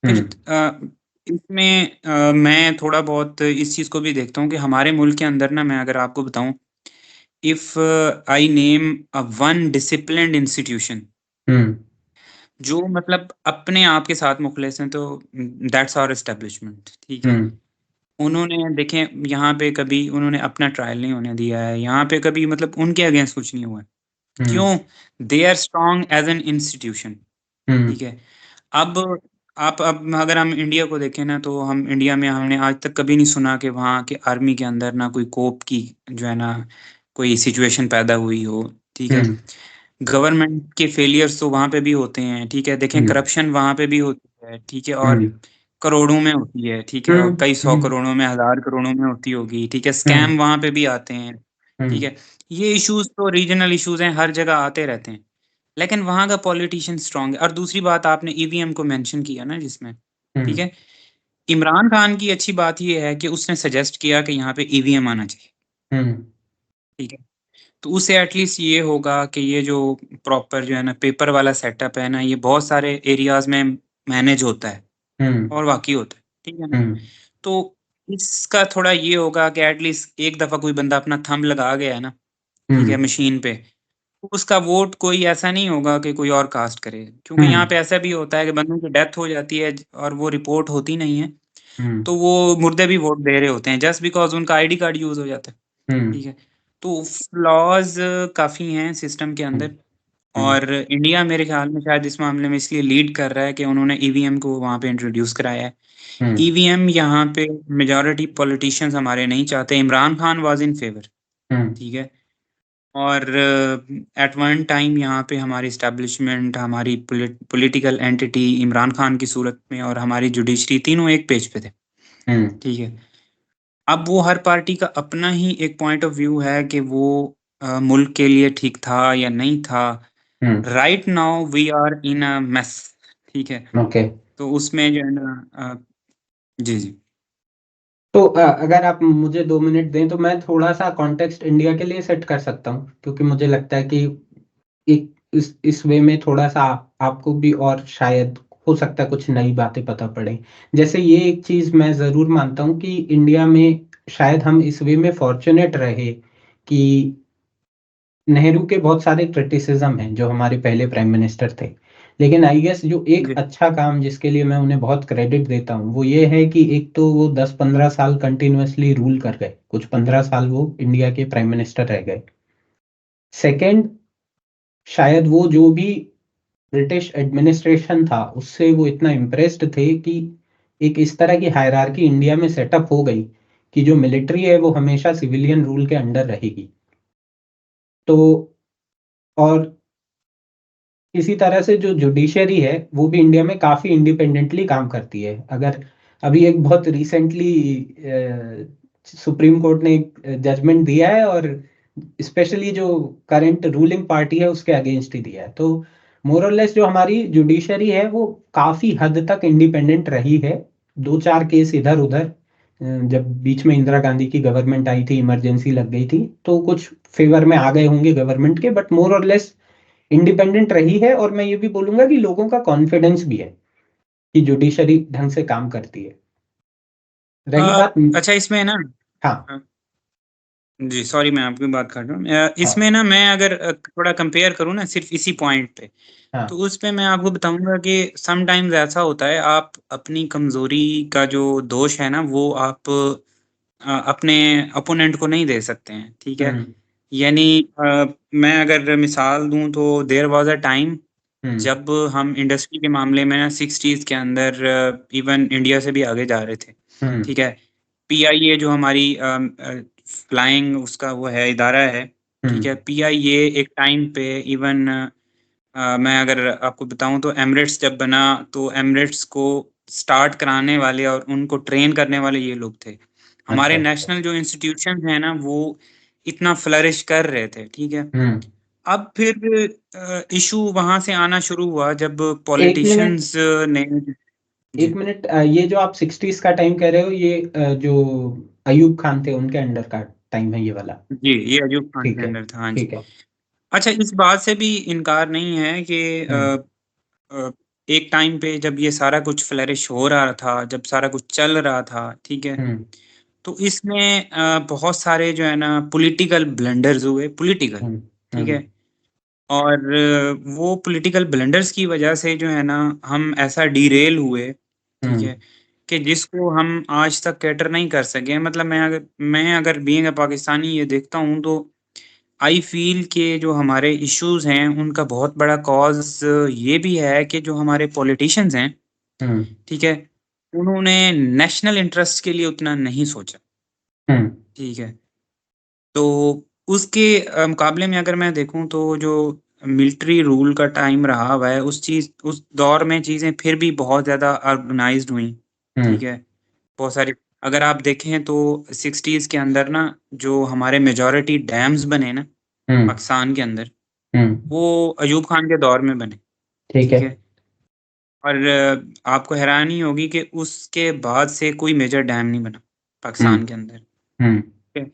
फिर हम्म। इसमें मैं थोड़ा बहुत इस चीज़ को भी देखता हूँ कि हमारे मुल्क के अंदर ना, मैं अगर आपको बताऊँ, if I name a one disciplined institution hmm. जो मतलब अपने आप के साथ मुखलिस हैं, तो दैट्स आवर एस्टेब्लिशमेंट। ठीक है, हम्म। उन्होंने देखें यहाँ पे कभी उन्होंने अपना ट्रायल नहीं होने दिया है, यहाँ पे कभी मतलब उनके अगेंस्ट कुछ नहीं हुआ है। हम्म। क्यों? They are strong as an institution. Hmm. ठीक है, अब आप अब अगर हम इंडिया को देखें ना, तो हम इंडिया में हमने आज तक कभी नहीं सुना कि वहाँ के आर्मी के अंदर ना कोई कोप की जो है ना कोई सिचुएशन पैदा हुई हो। ठीक है, हम्म। गवर्नमेंट के फेलियर्स तो वहाँ पे भी होते हैं। ठीक है, देखें हम्म। करप्शन वहाँ पे भी होती है। ठीक है, और हम्म। करोड़ों में होती है। ठीक है, और हम्म। कई सौ हम्म। करोड़ों में, हजार करोड़ों में होती होगी। ठीक है, हम्म। स्कैम वहाँ पे भी आते हैं। ठीक हम्म। है, ये इश्यूज तो रीजनल इश्यूज हैं, हर जगह आते रहते हैं, लेकिन वहाँ का पॉलिटिशियन स्ट्रांग है। और दूसरी बात, आपने ईवीएम को मेंशन किया ना जिसमें, ठीक हम्म। है, इमरान खान की अच्छी बात ये है कि उसने सजेस्ट किया कि यहाँ पे ईवीएम आना चाहिए। हम्म। ठीक है, तो उससे एटलीस्ट ये होगा कि ये जो प्रॉपर जो है ना पेपर वाला सेटअप है ना, ये बहुत सारे एरियाज में मैनेज होता है, हम्म। और वाकई होता है। ठीक है ना, हम्म। तो इसका थोड़ा ये होगा कि एटलीस्ट एक दफा कोई बंदा अपना थंब लगा गया है ना, ठीक है, हम्म। मशीन पे, उसका वोट कोई ऐसा नहीं होगा कि कोई और कास्ट करे, क्योंकि यहाँ पे ऐसा भी होता है कि बंदों की डेथ हो जाती है और वो रिपोर्ट होती नहीं है, तो वो मुर्दे भी वोट दे रहे होते हैं जस्ट बिकॉज़ उनका आईडी कार्ड यूज़ हो जाता है, ठीक है? तो फ्लॉज़ काफ़ी हैं सिस्टम के अंदर और इंडिया मेरे ख्याल में शायद इस मामले में इसलिए लीड कर रहा है कि उन्होंने ईवीएम को वहाँ पे इंट्रोड्यूस कराया है। ईवीएम यहाँ पे मेजॉरिटी पॉलिटिशियंस हमारे नहीं चाहते, Imran Khan was in favour, ठीक है? और एट वन टाइम यहाँ पे हमारी एस्टैब्लिशमेंट, हमारी पॉलिटिकल एंटिटी इमरान खान की सूरत में और हमारी जुडिशरी तीनों एक पेज पे थे, ठीक है? अब वो हर पार्टी का अपना ही एक पॉइंट ऑफ व्यू है कि वो मुल्क के लिए ठीक था या नहीं था। Right now we are in a mess, ठीक है? ओके। तो उसमें जो है ना जी, जी। तो अगर आप मुझे 2 मिनट दें तो मैं थोड़ा सा कॉन्टेक्स्ट इंडिया के लिए सेट कर सकता हूँ, क्योंकि मुझे लगता है कि एक इस वे में थोड़ा सा आपको भी और शायद हो सकता है कुछ नई बातें पता पड़े। जैसे ये एक चीज मैं जरूर मानता हूँ कि इंडिया में शायद हम इस वे में फॉर्चुनेट रहे कि नेहरू के बहुत सारे क्रिटिसिज्म हैं जो हमारे पहले प्राइम मिनिस्टर थे, लेकिन आई गेस जो एक जी, अच्छा काम जिसके लिए मैं उन्हें बहुत क्रेडिट देता हूँ वो ये है कि एक तो वो 10-15 साल कंटिन्यूअसली रूल कर गए, कुछ 15 साल वो इंडिया के प्राइम मिनिस्टर रह गए। सेकंड, शायद वो जो भी ब्रिटिश एडमिनिस्ट्रेशन था उससे वो इतना इम्प्रेस्ड थे कि एक इस तरह की हायरार्की इंडिया में सेटअप हो गई कि जो मिलिट्री है वो हमेशा सिविलियन रूल के अंडर रहेगी। तो और इसी तरह से जो जुडिशरी है वो भी इंडिया में काफी इंडिपेंडेंटली काम करती है। अगर अभी एक बहुत रिसेंटली सुप्रीम कोर्ट ने एक जजमेंट दिया है और स्पेशली जो करंट रूलिंग पार्टी है उसके अगेंस्ट ही दिया है, तो मोर और लेस जो हमारी जुडिशरी है वो काफी हद तक इंडिपेंडेंट रही है। दो चार केस इधर उधर जब बीच में इंदिरा गांधी की गवर्नमेंट आई थी, इमरजेंसी लग गई थी, तो कुछ फेवर में आ गए होंगे गवर्नमेंट के, बट मोर और लेस इंडिपेंडेंट रही है। और मैं ये भी बोलूंगा कि लोगों का कॉन्फिडेंस भी है कि जुडिशरी ढंग से काम करती है। रही बात। अच्छा इसमें ना हाँ। अ, जी, सॉरी मैं आपकी बात काट रहा हूँ। हाँ। इसमें ना मैं अगर थोड़ा कंपेयर करूँ ना सिर्फ़ इसी पॉइंट पे, तो हाँ। उसपे मैं आपको बताऊँगा कि समटाइम्स ऐसा होता है आप अपनी कमज़ोरी का जो दोष है ना वो आप अपने अपोनेंट को नहीं दे सकते हैं, ठीक है? हम्म। यानी मैं अगर मिसाल दूँ तो देयर वाज़ अ टाइम हम्म। जब हम इंडस्ट्री के मामले में ना 60s के अंदर इवन इंडिया से भी आगे जा रहे थे, हम्म। ठीक है? पीआईए जो हमारी फ्लाइंग उसका वो है इदारा है, ठीक हम्म। है? पीआईए एक टाइम पे इवन मैं अगर आपको बताऊँ तो एमिरेट्स जब बना तो एमिरेट्स को स्टार्ट कराने वाले और उनको ट्रेन करने वाले ये लोग थे। हमारे अच्छा। नेशनल जो इंस्टीट्यूशंस हैं ना वो इतना फ्लरिश कर रहे थे, ठीक है? हम्म। अब फिर इश्यू वहाँ से आना शुरू हुआ जब एक मिनट। पॉलिटिशियंस ने एक जी। मिनट, ये जो आप 60s का टाइम कह रहे हो ये जो अयूब खान थे उनके अंडर का टाइम है ये वाला? जी, ये अयूब खान के ठीक है। अंडर था, हाँ जी। ठीक है। अच्छा इस बात से भी इनकार नहीं है कि हम्म। अ, एक टाइम पे जब ये सारा कुछ फ्लरिश हो रहा था, जब सारा कुछ चल रहा था, ठीक है? हम्म। तो इसमें बहुत सारे जो है ना पॉलिटिकल ब्लंडर्स हुए, पॉलिटिकल, हम्म। ठीक हम्म। है? और वो पॉलिटिकल ब्लंडर्स की वजह से जो है ना हम ऐसा डिरेल हुए, ठीक हम्म। है? कि जिसको हम आज तक कैटर नहीं कर सके। मतलब मैं अगर बीइंग अ पाकिस्तानी ये देखता हूँ तो आई फ़ील कि जो हमारे इश्यूज़ हैं उनका बहुत बड़ा कॉज़ ये भी है कि जो हमारे पॉलिटिशियंस हैं, हम्म। ठीक है? उन्होंने नेशनल इंटरेस्ट के लिए उतना नहीं सोचा, हम्म। ठीक है? तो उसके मुकाबले में अगर मैं देखूँ तो जो मिलिट्री रूल का टाइम रहा हुआ है, उस दौर में चीज़ें फिर भी बहुत ज़्यादा ऑर्गनाइज़्ड हुईं, ठीक हम्म। है? बहुत सारी अगर आप देखें तो 60s के अंदर ना जो हमारे मेजॉरिटी डैम्स बने ना हम्म। पाकिस्तान के अंदर, हम्म। वो अयूब खान के दौर में बने, ठीक है। ठीक है? और आपको हैरानी होगी कि उसके बाद से कोई मेजर डैम नहीं बना हम्म। पाकिस्तान के अंदर। हम्म। है।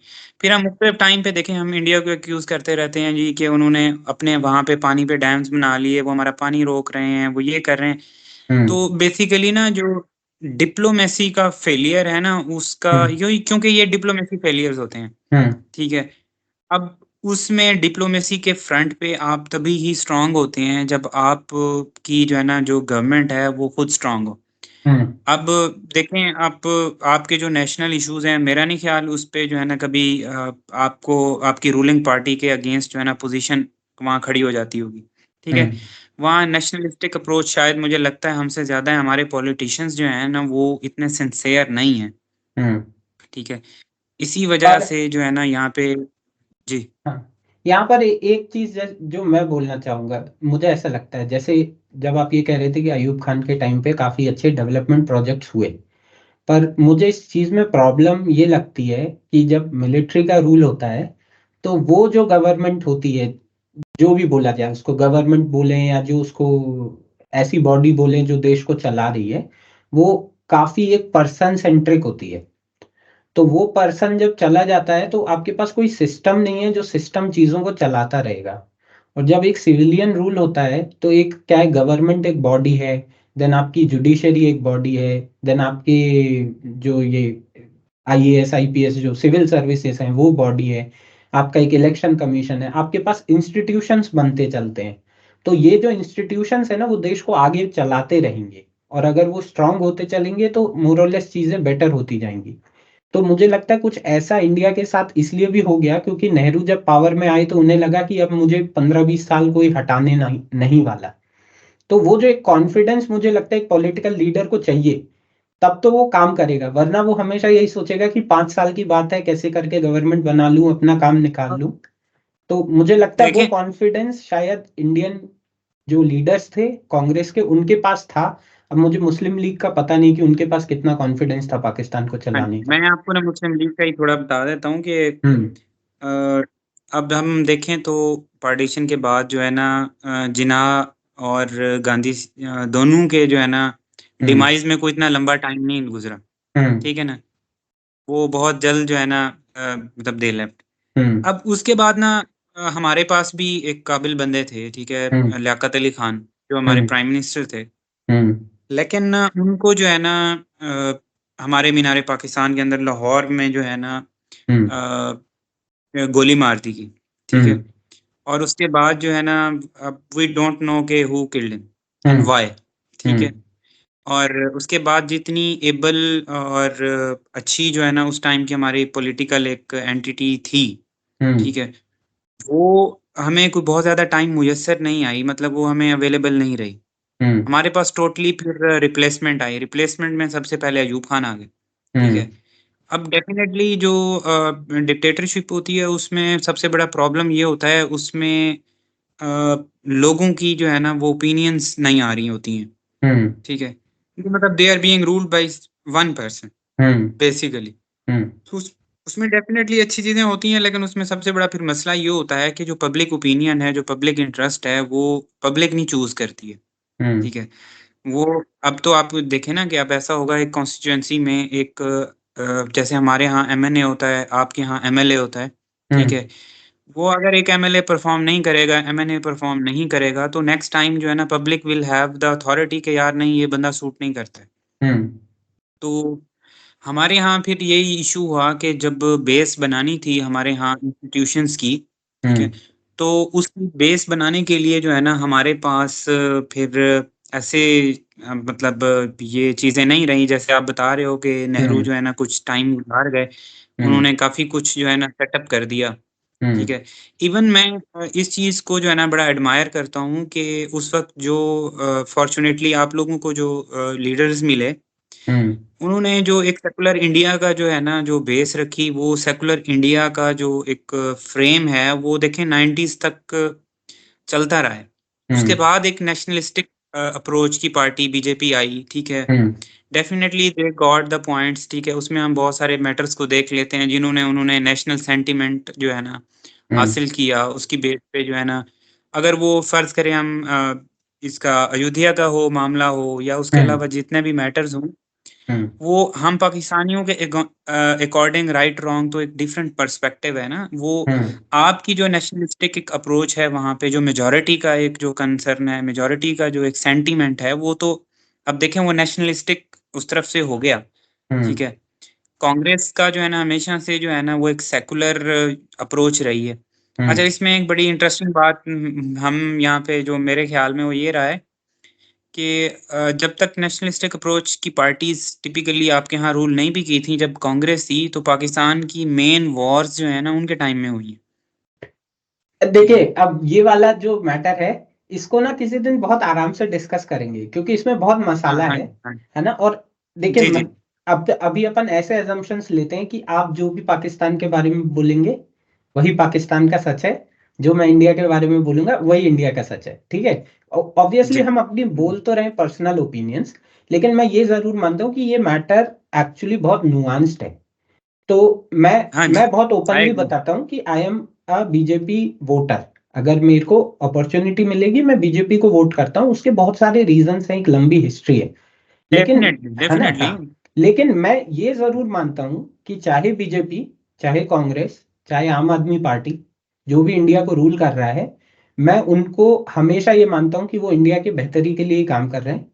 फिर हम मुख्तलिफ टाइम पे देखें हम इंडिया को एक्यूज़ करते रहते हैं जी कि उन्होंने अपने वहाँ पे पानी पे डैम्स बना लिए, वो हमारा पानी रोक रहे हैं, वो ये कर रहे हैं। हम्म। तो बेसिकली ना जो डिप्लोमेसी का फेलियर है ना उसका हम्म। यही क्योंकि ये डिप्लोमेसी फेलियर्स होते हैं, हम्म। ठीक है? अब उसमें डिप्लोमेसी के फ्रंट पे आप तभी ही स्ट्रांग होते हैं जब आप की जो है ना जो गवर्नमेंट है वो खुद स्ट्रांग हो। हुँ, अब देखें आप आपके जो नेशनल इश्यूज़ हैं, मेरा नहीं ख़्याल उस पे जो है ना कभी आपको आपकी रूलिंग पार्टी के अगेंस्ट जो है ना पोज़ीशन वहाँ खड़ी हो जाती होगी, ठीक हुँ, है? वहाँ नेशनलिस्टिक अप्रोच शायद मुझे लगता है हमसे ज़्यादा हमारे पॉलिटिशियंस जो हैं ना वो इतने सिंसियर नहीं हैं, हुँ। ठीक है? इसी वजह पर से जो है ना यहाँ पे जी, हाँ, यहाँ पर एक चीज़ जो मैं बोलना चाहूँगा, मुझे ऐसा लगता है जैसे जब आप ये कह रहे थे कि अयूब खान के टाइम पे काफ़ी अच्छे डेवलपमेंट प्रोजेक्ट्स हुए। पर मुझे इस चीज़ में प्रॉब्लम ये लगती है कि जब मिलिट्री का रूल होता है, तो वो जो गवर्नमेंट होती है, जो भी बोला जाए उसको गवर्नमेंट बोलें या जो उसको ऐसी बॉडी बोलें जो देश को चला रही है, वो काफ़ी एक पर्सन सेंट्रिक होती है। तो वो पर्सन जब चला जाता है तो आपके पास कोई सिस्टम नहीं है जो सिस्टम चीज़ों को चलाता रहेगा। और जब एक सिविलियन रूल होता है तो एक क्या है, गवर्नमेंट एक बॉडी है, देन आपकी जुडिशरी एक बॉडी है, देन आपके जो ये आईएएस, आईपीएस जो सिविल सर्विसेज हैं वो बॉडी है, आपका एक इलेक्शन कमीशन है, आपके पास इंस्टीट्यूशंस बनते चलते हैं। तो ये जो इंस्टीट्यूशंस है ना वो देश को आगे चलाते रहेंगे और अगर वो स्ट्रांग होते चलेंगे तो मोर और लेस चीज़ें बेटर होती जाएँगी। तो मुझे लगता है कुछ ऐसा इंडिया के साथ इसलिए भी हो गया क्योंकि नेहरू जब पावर में आए तो उन्हें लगा कि अब मुझे 15-20 साल कोई हटाने नहीं नहीं वाला। तो वो जो एक कॉन्फिडेंस मुझे लगता है एक पॉलिटिकल लीडर को चाहिए, तब तो वो काम करेगा, वरना वो हमेशा यही सोचेगा कि 5 साल की बात है, कैसे करके गवर्नमेंट बना लूँ, अपना काम निकाल लूँ। तो मुझे लगता है वो देखें कॉन्फिडेंस शायद इंडियन जो लीडर्स थे कांग्रेस के उनके पास था। अब मुझे मुस्लिम लीग का पता नहीं कि उनके पास कितना कॉन्फिडेंस था पाकिस्तान को हाँ, चलाने का। मैं आपको ना मुस्लिम लीग का ही थोड़ा बता देता हूँ कि हुँ, अ, अब हम देखें तो पार्टीशन के बाद जो है ना जिन्ना और गांधी दोनों के जो है ना हुँ, डिमाइस में कोई इतना लंबा टाइम नहीं गुजरा, हुँ, ठीक है ना? वो बहुत जल्द जो है ना मतलब दे लेफ्ट। हुँ, अब उसके बाद ना हमारे पास भी एक काबिल बंदे थे, ठीक है? हुँ, लियाकत अली खान जो हुँ, हमारे प्राइम मिनिस्टर थे। हुँ, लेकिन ना उनको जो है ना हमारे मीनार पाकिस्तान के अंदर लाहौर में जो है ना हुँ, गोली मार दी गई, हुँ, ठीक है? और उसके बाद जो है ना अब वी डोंट नो के who killed him hmm, and why, hmm, ठीक है? और उसके बाद जितनी एबल और अच्छी जो है ना उस टाइम की हमारी पॉलिटिकल एक एंटिटी थी, हुँ, ठीक है? वो हमें कोई बहुत ज़्यादा टाइम मुयस्सर नहीं आई, मतलब वो हमें अवेलेबल नहीं रही। हुँ, हमारे पास टोटली फिर रिप्लेसमेंट आई, रिप्लेसमेंट में सबसे पहले अयूब खान आ गए, ठीक है? अब डेफ़िनेटली जो डिक्टेटरशिप होती है उसमें सबसे बड़ा प्रॉब्लम ये होता है उसमें लोगों की जो है ना वो ओपिनियंस नहीं आ रही होती हैं, हुँ, ठीक है? क्योंकि मतलब they are being ruled by one person hmm, basically. Hmm, तो उसमें डेफ़िनेटली अच्छी चीज़ें होती हैं लेकिन उसमें सबसे बड़ा फिर मसला ये होता है कि जो पब्लिक ओपिनियन है, जो पब्लिक इंटरेस्ट है वो पब्लिक नहीं चूज़ करती है, हुँ, ठीक है? वो अब तो आप देखें ना कि अब ऐसा होगा एक कॉन्स्टिट्यूएंसी में एक जैसे हमारे यहाँ एमएनए होता है, आपके यहाँ एमएलए होता है, हुँ, ठीक है? वो अगर एक एमएलए परफ़ॉर्म नहीं करेगा, एमएनए परफ़ॉर्म नहीं करेगा, तो नेक्स्ट टाइम जो है ना public will have the authority कि यार नहीं ये बंदा सूट नहीं करता है। हुँ, तो हमारे यहाँ फिर यही इश्यू हुआ कि जब बेस बनानी थी हमारे यहाँ इंस्टीट्यूशंस की, हुँ, ठीक है? तो उस बेस बनाने के लिए जो है ना हमारे पास फिर ऐसे मतलब ये चीज़ें नहीं रहीं जैसे आप बता रहे हो कि नेहरू हुँ, जो है ना कुछ टाइम गुज़ार गए, हुँ, उन्होंने काफ़ी कुछ जो है ना सेटअप कर दिया, हुँ, ठीक है? इवन मैं इस चीज़ को जो है ना बड़ा एडमायर करता हूँ कि उस वक़्त जो फॉर्च्यूनेटली आप लोगों को जो लीडर्स मिले हुँ, उन्होंने जो एक सेकुलर इंडिया का जो है ना, जो बेस रखी, वो सेकुलर इंडिया का जो एक फ्रेम है, वो देखें 90s तक चलता रहा है। उसके हुँ, बाद एक नेशनलिस्टिक अप्रोच की पार्टी बीजेपी आई, ठीक है? Hmm, definitely they got the points, ठीक है? उसमें हम बहुत सारे मैटर्स को देख लेते हैं, जिन्होंने उन्होंने नेशनल सेंटिमेंट जो है ना, हुँ, हासिल किया, उसकी बेस पे जो है ना, अगर वो फ़र्ज़ करें हम इसका अयोध्या का हो मामला हो या उसके हुँ, अलावा जितने भी मैटर्स हों हुँ, वो हम पाकिस्तानियों के अकॉर्डिंग राइट रॉन्ग तो एक डिफरेंट पर्सपेक्टिव है ना, वो हुँ, आपकी जो नेशनलिस्टिक एक अप्रोच है वहाँ पे जो मेजॉरिटी का एक जो कंसर्न है, मेजॉरिटी का जो एक सेंटीमेंट है, वो तो अब देखें वो नेशनलिस्टिक उस तरफ से हो गया, हुँ, ठीक है? कांग्रेस का जो है ना हमेशा से जो है ना वो एक सेकुलर अप्रोच रही है। अच्छा, इसमें एक बड़ी इंटरेस्टिंग बात हम यहाँ पे जो मेरे ख्याल में वो ये रहा है कि जब तक नेशनलिस्टिक अप्रोच की पार्टीज टिपिकली आपके यहाँ रूल नहीं भी की थी, जब कांग्रेस थी तो पाकिस्तान की मेन वॉर्स जो है ना उनके टाइम में हुई है। ठीक देखिए, है। अब ये वाला जो मैटर है, इसको ना किसी दिन बहुत आराम से डिस्कस करेंगे, क्योंकि इसमें बहुत हाँ मसाला हाँ जी, हाँ है ना। और देखिए, जी जी। अब अभी अपन ऐसे एजम्पशंस लेते हैं कि आप जो भी पाकिस्तान के बारे में बोलेंगे वही पाकिस्तान का सच है, जो मैं इंडिया के बारे में बोलूंगा वही इंडिया का सच है, ठीक है। ऑब्वियसली जी हम अपनी बोल तो रहे पर्सनल ओपिनियंस, लेकिन मैं ये जरूर मानता हूँ कि ये मैटर एक्चुअली बहुत नुआंस्ड है। तो मैं हाँ जी। मैं बहुत आई ओपनली एग्री। बताता हूँ कि I am a BJP voter. अगर मेरे को अपॉर्चुनिटी मिलेगी मैं बीजेपी को वोट करता हूँ, उसके बहुत सारे रीजंस हैं, एक लंबी हिस्ट्री है। लेकिन डेफिनेटली है ना, डेफिनेटली। हाँ। लेकिन मैं ये जरूर मानता हूँ कि चाहे बीजेपी, चाहे कांग्रेस, चाहे आम आदमी पार्टी, जो भी इंडिया को रूल कर रहा है, मैं उनको हमेशा ये मानता हूँ कि वो इंडिया की बेहतरी के लिए ही काम कर रहे हैं।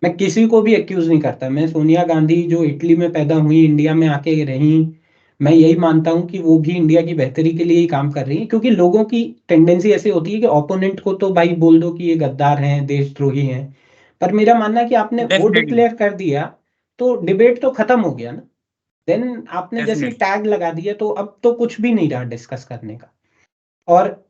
मैं किसी को भी एक्यूज नहीं करता। मैं सोनिया गांधी जो इटली में पैदा हुई, इंडिया में आके रही, मैं यही मानता हूं कि वो भी इंडिया की बेहतरी के लिए ही काम कर रही है। क्योंकि लोगों की टेंडेंसी ऐसी होती है कि ओपोनेंट को तो भाई बोल दो कि ये गद्दार हैं, देशद्रोही हैं। पर मेरा मानना है कि आपने वो डेफिनेटली डिक्लेयर कर दिया तो डिबेट तो खत्म हो गया ना। देन आपने जैसे डेफिनेटली। टैग लगा दिया तो अब तो कुछ भी नहीं रहा डिस्कस करने का। और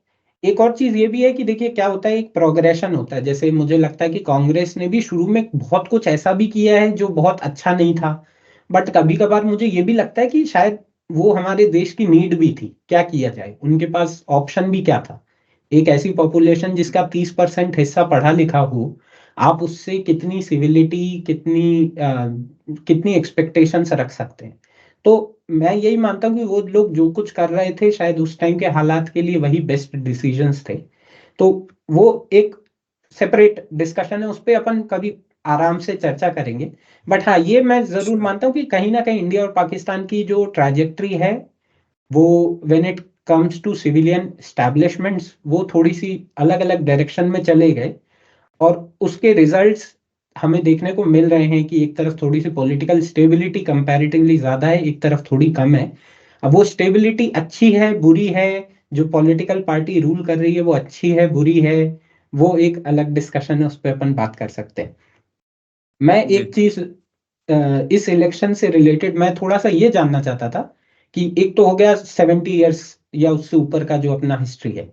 एक और चीज ये भी है कि देखिए क्या होता है, एक प्रोग्रेशन होता है। जैसे मुझे लगता है कि कांग्रेस ने भी शुरू में बहुत कुछ ऐसा भी किया है जो बहुत अच्छा नहीं था, बट कभी कभार मुझे ये भी लगता है कि शायद वो हमारे देश की नीड भी थी। क्या किया जाए, उनके पास ऑप्शन भी क्या था। एक ऐसी पॉपुलेशन जिसका 30% हिस्सा पढ़ा लिखा हो, आप उससे कितनी सिविलिटी, कितनी एक्सपेक्टेशंस रख सकते हैं। तो मैं यही मानता हूँ कि वो लोग जो कुछ कर रहे थे शायद उस टाइम के हालात के लिए वही बेस्ट डिसीजंस थे। तो वो एक सेपरेट डिस्कशन है, उस पर अपन कभी आराम से चर्चा करेंगे। बट हाँ, ये मैं जरूर श्योर। मानता हूँ कि कहीं ना कहीं इंडिया और पाकिस्तान की जो ट्रैजेक्टरी है, वो when it comes to civilian establishments, वो थोड़ी सी अलग अलग डायरेक्शन में चले गए। और उसके रिजल्ट्स हमें देखने को मिल रहे हैं कि एक तरफ थोड़ी सी पॉलिटिकल स्टेबिलिटी कंपैरेटिवली ज्यादा है, एक तरफ थोड़ी कम है। अब वो स्टेबिलिटी अच्छी है बुरी है, जो पॉलिटिकल पार्टी रूल कर रही है वो अच्छी है बुरी है, वो एक अलग डिस्कशन है, उस पर अपन बात कर सकते हैं। मैं जी। एक चीज इस इलेक्शन से रिलेटेड मैं थोड़ा सा ये जानना चाहता था कि एक तो हो गया 70 ईयर्स या उससे ऊपर का जो अपना हिस्ट्री है।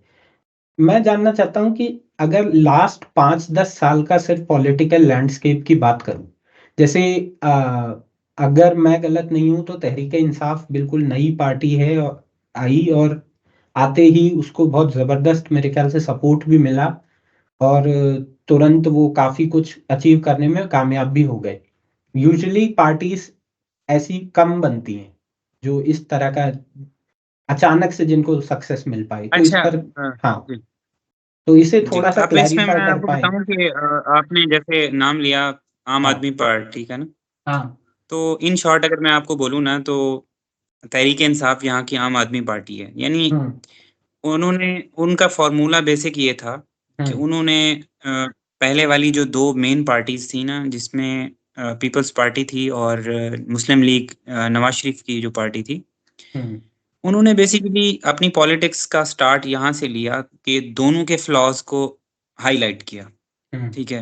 मैं जानना चाहता हूँ कि अगर लास्ट 5-10 साल का सिर्फ पॉलिटिकल लैंडस्केप की बात करूं, जैसे अगर मैं गलत नहीं हूं तो तहरीक इंसाफ बिल्कुल नई पार्टी है और आई, और आते ही उसको बहुत जबरदस्त मेरे ख्याल से सपोर्ट भी मिला, और तुरंत वो काफी कुछ अचीव करने में कामयाब भी हो गए। यूजुअली पार्टीज ऐसी कम बनती हैं जो इस तरह का अचानक से जिनको सक्सेस मिल पाए, तो इस अच्छा। पर हाँ, जी तो इसे जी। थोड़ा सा अब इसमें क्लैरिफाई मैं कर आपको पाए। बताऊं कि आपने जैसे नाम लिया आम हाँ आदमी पार्टी का ना, हाँ। तो इन शॉर्ट अगर मैं आपको बोलूँ ना तो तहरीक इंसाफ यहाँ की आम आदमी पार्टी है। यानी हम्म उन्होंने उनका फॉर्मूला बेसिक ये था कि हम्म उन्होंने पहले वाली जो दो मेन पार्टीज थी ना, जिसमें पीपल्स पार्टी थी और मुस्लिम लीग, नवाज शरीफ की जो पार्टी थी, हम्म उन्होंने बेसिकली अपनी पॉलिटिक्स का स्टार्ट यहाँ से लिया कि दोनों के फ्लॉज को हाईलाइट किया। हम्म ठीक है।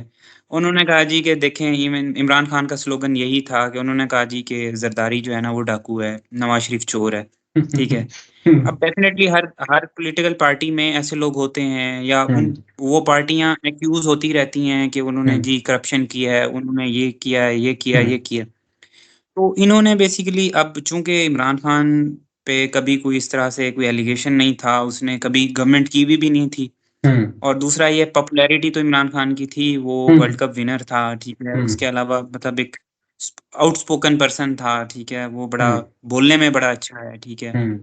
उन्होंने कहा जी कि देखें, इमरान खान का स्लोगन यही था कि उन्होंने कहा जी कि जरदारी जो है ना वो डाकू है, नवाज शरीफ चोर है। ठीक है। अब डेफिनेटली हर हर पॉलिटिकल पार्टी में ऐसे लोग होते हैं, या उन हम्म वो पार्टियां एक्यूज होती रहती हैं कि उन्होंने हम्म जी करप्शन किया है, उन्होंने ये किया है, ये किया हम्म ये किया। तो इन्होंने बेसिकली, अब चूंकि इमरान खान पे कभी कोई इस तरह से कोई एलिगेशन नहीं था, उसने कभी गवर्नमेंट की भी नहीं थी, हम्म और दूसरा ये पॉपुलैरिटी तो इमरान खान की थी, वो वर्ल्ड हम्म कप विनर था। ठीक है। हम्म उसके अलावा मतलब एक आउटस्पोकन पर्सन था। ठीक है। वो बड़ा हम्म बोलने में बड़ा अच्छा है। ठीक है। हम्म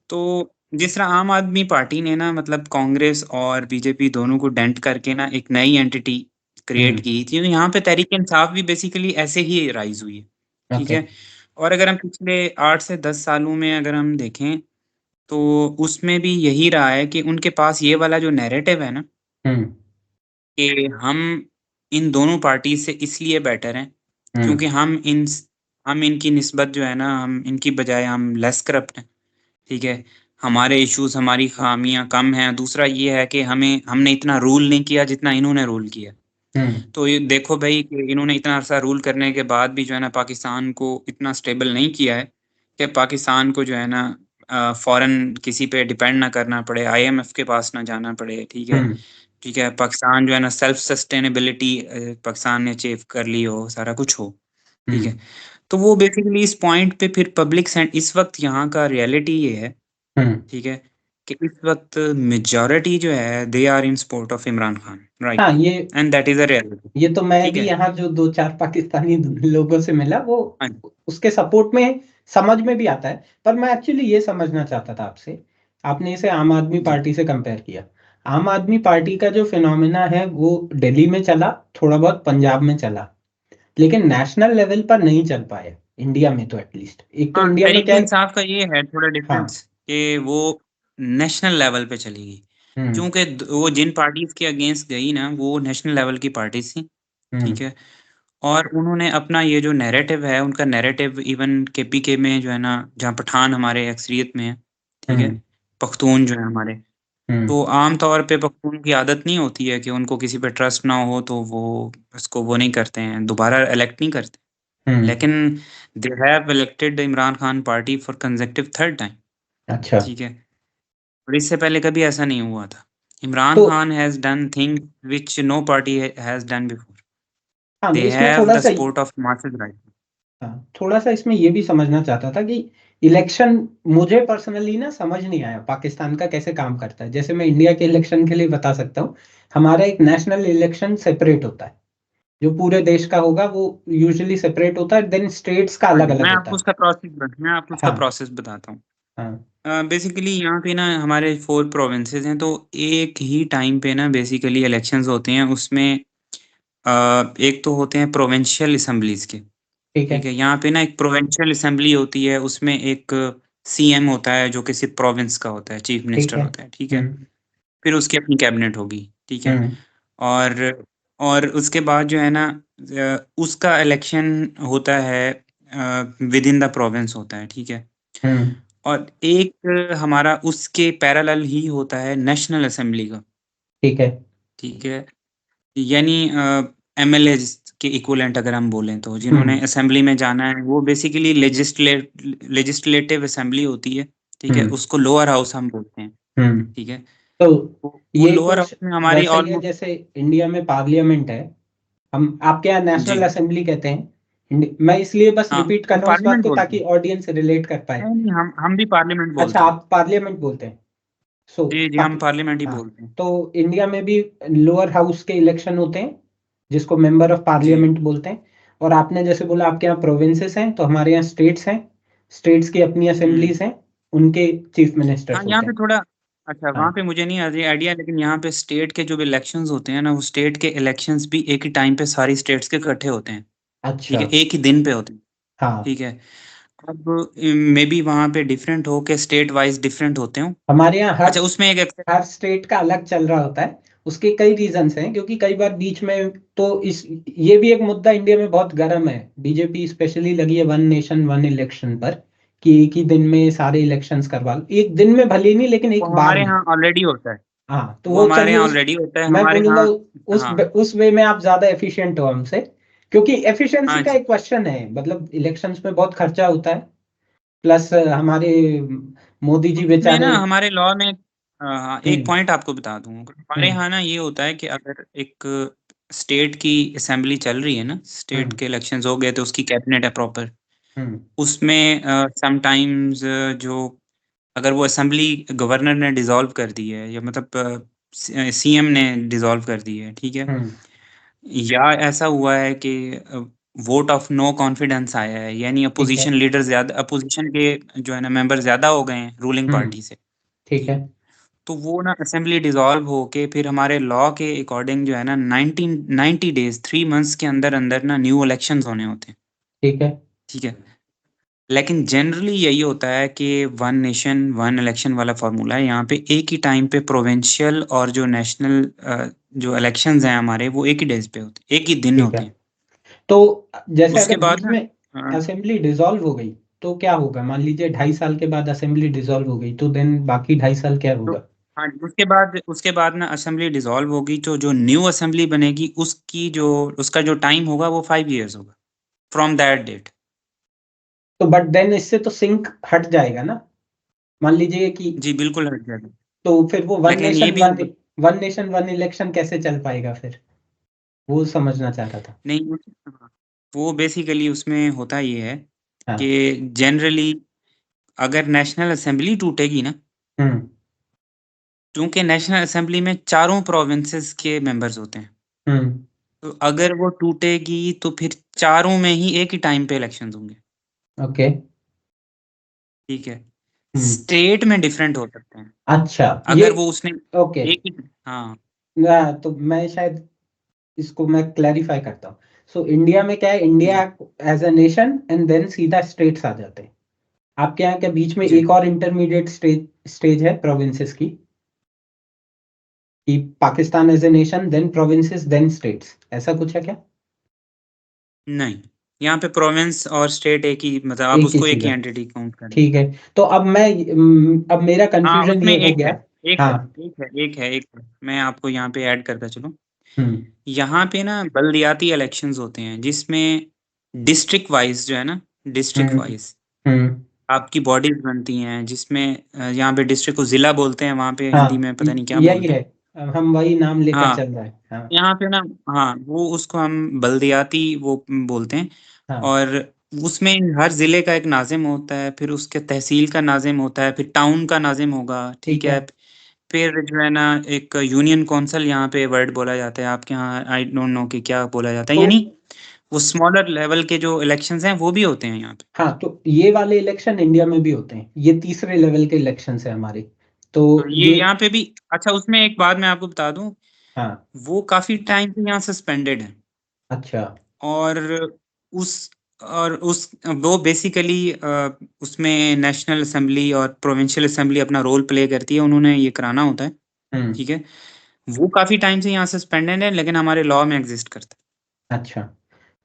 तो जिस तरह आम आदमी पार्टी ने ना मतलब कांग्रेस और बीजेपी दोनों को डेंट करके ना एक नई एंटिटी क्रिएट हम्म, की थी, तो यहाँ पे तहरीक इंसाफ भी बेसिकली ऐसे ही राइज हुई है। ठीक ओके। है। और अगर हम पिछले 8 से 10 सालों में अगर हम देखें, तो उसमें भी यही रहा है कि उनके पास ये वाला जो नैरेटिव है ना, हम्म कि हम इन दोनों पार्टी से इसलिए बेटर हैं क्योंकि हम्म हम इनकी निस्बत जो है ना, हम इनकी बजाय हम लेस करप्ट हैं। ठीक है। हमारे इश्यूज, हमारी खामियां कम हैं। दूसरा ये है कि हमने इतना रूल नहीं किया जितना इन्होंने रूल किया। तो ये देखो भाई कि इन्होंने इतना अर्सा रूल करने के बाद भी जो है ना पाकिस्तान को इतना स्टेबल नहीं किया है कि पाकिस्तान को जो है ना फॉरेन किसी पे डिपेंड ना करना पड़े, IMF के पास ना जाना पड़े। ठीक है, ठीक है। पाकिस्तान जो है ना सेल्फ सस्टेनेबिलिटी पाकिस्तान ने अचीव कर ली हो, सारा कुछ हो। ठीक है, तो वो बेसिकली इस पॉइंट पे फिर पब्लिक सेंट इस वक्त यहाँ का रियलिटी ये है, ठीक है, कि इस वक्त मेजॉरिटी जो है they are in support of Imran Khan, right, हाँ, and that is a reality. ये तो मैं ठीक भी है, यहाँ जो दो चार पाकिस्तानी लोगों से मिला वो हाँ उसके सपोर्ट में समझ में भी आता है। पर मैं एक्चुअली ये समझना चाहता था आपसे, आपने इसे आम आदमी जी। पार्टी से कंपेयर किया। आम आदमी पार्टी का जो फिनोमिना है वो दिल्ली में चला, थोड़ा बहुत पंजाब में चला, लेकिन नेशनल लेवल पर नहीं चल पाया इंडिया में। तो एटलीस्ट एक तो हाँ, इंडिया में तहरीक क्या है। इंसाफ का ये है थोड़ा हाँ। डिफरेंस कि वो नेशनल लेवल पे चलेगी, हम्म। क्योंकि वो जिन पार्टीज के अगेंस्ट गई ना वो नेशनल लेवल की पार्टी थी। हम्म। ठीक है, और उन्होंने अपना ये जो नैरेटिव है, उनका नैरेटिव इवन KPK में जो है ना, जहाँ पठान हमारे अक्सरियत में है, ठीक है, हम्म। पख्तून जो है हमारे, हम्म। तो आम तौर पे पख्तून की आदत नहीं होती है कि उनको किसी पे ट्रस्ट ना हो तो वो उसको वो नहीं करते हैं, दोबारा इलेक्ट नहीं करते। हम्म। लेकिन they have elected Imran Khan party for consecutive third time. अच्छा। ठीक है, और इससे पहले कभी ऐसा नहीं हुआ था। इमरान तो Khan has done thing which no party has done before. हाँ, मैं दे इसमें हैव थोड़ा द सा, सपोर्ट ऑफ मासेस, राइट। हाँ, थोड़ा सा इसमें ये भी समझना चाहता था कि इलेक्शन मुझे पर्सनली ना समझ नहीं आया पाकिस्तान का कैसे काम करता है। जैसे मैं इंडिया के इलेक्शन के लिए बता सकता हूँ, हमारा एक नेशनल इलेक्शन सेपरेट होता है, जो पूरे देश का होगा वो यूजुअली सेपरेट होता है, देन स्टेट्स का हाँ अलग जी, अलग होता है। मैं आपको उसका हाँ। प्रोसेस बताता हूँ। हाँ। बेसिकली यहाँ पे ना हमारे 4 प्रोविंसेस हैं, तो एक ही टाइम पे ना बेसिकली इलेक्शंस होते हैं। उसमें एक तो होते हैं प्रोविंशियल असेंबलीज के। ठीक है। ठीक है, यहाँ पे ना एक प्रोविंशियल असेंबली होती है, उसमें एक CM होता है जो किसी प्रोविंस का होता है, चीफ ठीक मिनिस्टर है। होता है। ठीक है, हम्म। फिर उसकी अपनी कैबिनेट होगी। ठीक है, हम्म। और उसके बाद जो है ना उसका इलेक्शन होता है, विद इन द प्रोविंस होता है। ठीक है, हम्म। और एक हमारा उसके पैरेलल ही होता है नेशनल असेंबली का। ठीक है। ठीक है, यानी MLA के इक्वलेंट अगर हम बोलें तो, जिन्होंने हम्म। असेंबली में जाना है, वो बेसिकली लेजिस्लेटिव असेंबली होती है। ठीक है, हम्म। उसको लोअर हाउस हम बोलते हैं। हम्म। ठीक है, तो वो ये लोअर कुछ हाउस में हमारी वैसा ही है ऑलमोस्ट, जैसे इंडिया में पार्लियामेंट है, हम आपके यहाँ जी नेशनल असेंबली कहते हैं। मैं इसलिए बस हाँ, रिपीट कर हम रहा हूँ इस बात पार्लियामेंट को बोलते ताकि हैं। ऑडियंस रिलेट कर पाए। नहीं नहीं, हम भी पार्लियामेंट अच्छा, बोलते हैं। आप पार्लियामेंट बोलते हैं। सो जी जी, हम पाकि पार्लियामेंट ही हाँ, बोलते हैं। तो इंडिया में भी लोअर हाउस के इलेक्शन होते हैं जिसको मेंबर ऑफ जी पार्लियामेंट बोलते हैं। और आपने जैसे बोला आपके यहाँ प्रोविंसेस हैं, तो हमारे यहाँ स्टेट्स हैं। स्टेट्स की अपनी हम्म, असेंबलीज हैं, उनके चीफ हाँ मिनिस्टर्स यहाँ होते पे हैं। थोड़ा, अच्छा वहाँ हाँ। पे मुझे नहीं आइडिया, लेकिन यहाँ पे स्टेट के जो भी इलेक्शंस होते हैं ना, वो स्टेट के इलेक्शंस भी एक ही टाइम पे सारी स्टेट्स के इकट्ठे होते हैं। ठीक अच्छा। है, एक ही दिन पे होते हैं। हाँ, ठीक है, अब मे बी वहाँ पे डिफरेंट हो के स्टेट वाइज डिफरेंट होते हो। हमारे यहाँ हर अच्छा, उसमें एक हर स्टेट का अलग चल रहा होता है। उसके कई रीजंस हैं, क्योंकि कई बार बीच में तो इस ये भी एक मुद्दा इंडिया में बहुत गर्म है। बीजेपी स्पेशली लगी है वन नेशन वन इलेक्शन पर, कि एक ही दिन में सारे इलेक्शंस करवा लो, एक दिन में भले नहीं लेकिन वो एक बार हमारे में। यहाँ ऑलरेडी होता है। हाँ, तो वो वो हमारे चलिए यहाँ उस, ऑलरेडी होता है, मैं हमारे बोलूंगा यहाँ। उस हाँ उस वे में आप ज्यादा एफिशिएंट हो हमसे, क्योंकि एफिशिएंसी हाँ का जी, एक क्वेश्चन है। मतलब इलेक्शंस में बहुत खर्चा होता है, प्लस हमारे मोदी जी उसमें बेचारे। ना हमारे लॉ में हाँ, एक हम्म। पॉइंट आपको बता दूँ। हमारे हम्म। यहाँ ना ये होता है कि अगर एक स्टेट की असेंबली चल रही है ना, स्टेट हम्म। के इलेक्शंस हो गए तो उसकी कैबिनेट है प्रॉपर। हम्म। उसमें समटाइम्स जो, अगर वो असेंबली गवर्नर ने डिसॉल्व कर दी है, या मतलब CM ने डिसॉल्व कर दी है। ठीक है, हम्म। या ऐसा हुआ है कि वोट ऑफ नो कॉन्फिडेंस आया है, यानी ठीक है। अपोजिशन लीडर ज्यादा, अपोजिशन के जो है ना मेंबर ज्यादा हो गए हैं रूलिंग हम्म। पार्टी से। ठीक है। ठीक, तो वो ना असेंबली डिसॉल्व होके फिर हमारे लॉ के अकॉर्डिंग जो है ना 90 डेज, 3 मंथ्स के अंदर अंदर ना न्यू इलेक्शंस होने होते हैं। ठीक है। ठीक है, लेकिन जनरली यही होता है कि वन नेशन वन इलेक्शन वाला फॉर्मूला है। यहाँ पे एक ही टाइम पे प्रोविंशियल और जो नेशनल जो इलेक्शंस हैं हमारे, वो एक ही डेज पे होते हैं, एक ही दिन ठीक है। होते हैं। तो जैसे उसके अगर बाद बीच ना में असेंबली डिसॉल्व हो गई, तो क्या होगा? मान लीजिए 2.5 साल के बाद असेंबली डिसॉल्व हो गई, तो देन बाकी 2.5 साल क्या तो होगा? हाँ, उसके बाद ना असेंबली डिसॉल्व होगी, तो जो न्यू असेंबली बनेगी उसका जो टाइम होगा वो 5 years होगा फ्रॉम दैट डेट। तो बट देन इससे तो सिंक हट जाएगा ना, मान लीजिए कि, जी बिल्कुल हट जाएगा। तो फिर वो वन लेकिन ये नेशन भी वन नेशन वन इलेक्शन कैसे चल पाएगा फिर? वो समझना चाह रहा था। नहीं, हाँ, वो बेसिकली उसमें होता ये है हाँ। कि जनरली अगर नेशनल असेंबली टूटेगी ना, हम्म। क्योंकि नेशनल असेंबली में चारों प्रोविंसेस के मेंबर्स होते हैं, हम्म। तो अगर वो टूटेगी तो फिर चारों में ही एक ही टाइम पे इलेक्शंस होंगे। ओके। ठीक है। हम्म। स्टेट में डिफरेंट हो सकते हैं, अच्छा, ये, अगर वो उसने ओके, एक ही, हाँ ना तो मैं शायद इसको मैं क्लैरिफाई करता हूँ। सो इंडिया में क्या है, इंडिया जी as a nation and then सीधा स्टेट्स आ जाते हैं। आपके यहाँ के बीच में जी। एक और इंटरमीडिएट स्टेज है प्रोविंसेस की, कि Pakistan as a nation then provinces then states, ऐसा कुछ है क्या? नहीं, यहाँ पे प्रोविंस और स्टेट एक ही, मतलब आप एक ही उसको एक चीज ही है। एंटिटी काउंट करें। ठीक है, तो अब मेरा हाँ, कंफ्यूजन उसमें ये हो एक है, गया। एक है, हाँ। एक है, मैं आपको यहाँ पे ऐड करता चलूँ। हम्म। यहाँ पे ना बलदियाती इलेक्शंस होते हैं, जिसमें डिस्ट्रिक्ट वाइज जो है ना, डिस्ट्रिक्ट हम्म। वाइज हम्म। आपकी बॉडीज बनती हैं, जिसमें यहाँ पे डिस्ट्रिक्ट को जिला बोलते हैं, वहाँ पे हिंदी हाँ, में पता नहीं क्या यही बोलते है, हैं। अब हम वही नाम लेकर हाँ, चल रहे हैं। हाँ। यहाँ पे ना, हाँ, वो उसको हम बलदियाती वो बोलते हैं। हाँ। और उसमें हर जिले का एक नाजिम होता है, फिर उसके तहसील का नाजिम होता है, फिर टाउन का नाजिम होगा, ठीक ठीक है। है। फिर जो है ना, एक यूनियन काउंसिल यहाँ पे वर्ड बोला जाता है, आपके यहाँ आई डोंट नो कि क्या बोला जाता है, तो यानी वो स्मॉलर लेवल के जो इलेक्शंस हैं वो भी होते हैं यहाँ पे। हाँ, तो ये वाले इलेक्शन इंडिया में भी होते हैं, ये तीसरे लेवल के इलेक्शन है हमारे। तो हाँ, ये ये, यहाँ पे भी। अच्छा, उसमें एक बात मैं आपको बता दूं, हाँ। वो काफी टाइम से यहाँ सस्पेंडेड है। अच्छा। और उस उस वो बेसिकली उसमें नेशनल असेंबली और प्रोविंशियल असेंबली अपना रोल प्ले करती है, उन्होंने ये कराना होता है। हम्म। ठीक है। वो काफी टाइम से यहाँ सस्पेंडेड है, लेकिन हमारे लॉ में एग्जिस्ट करता अच्छा,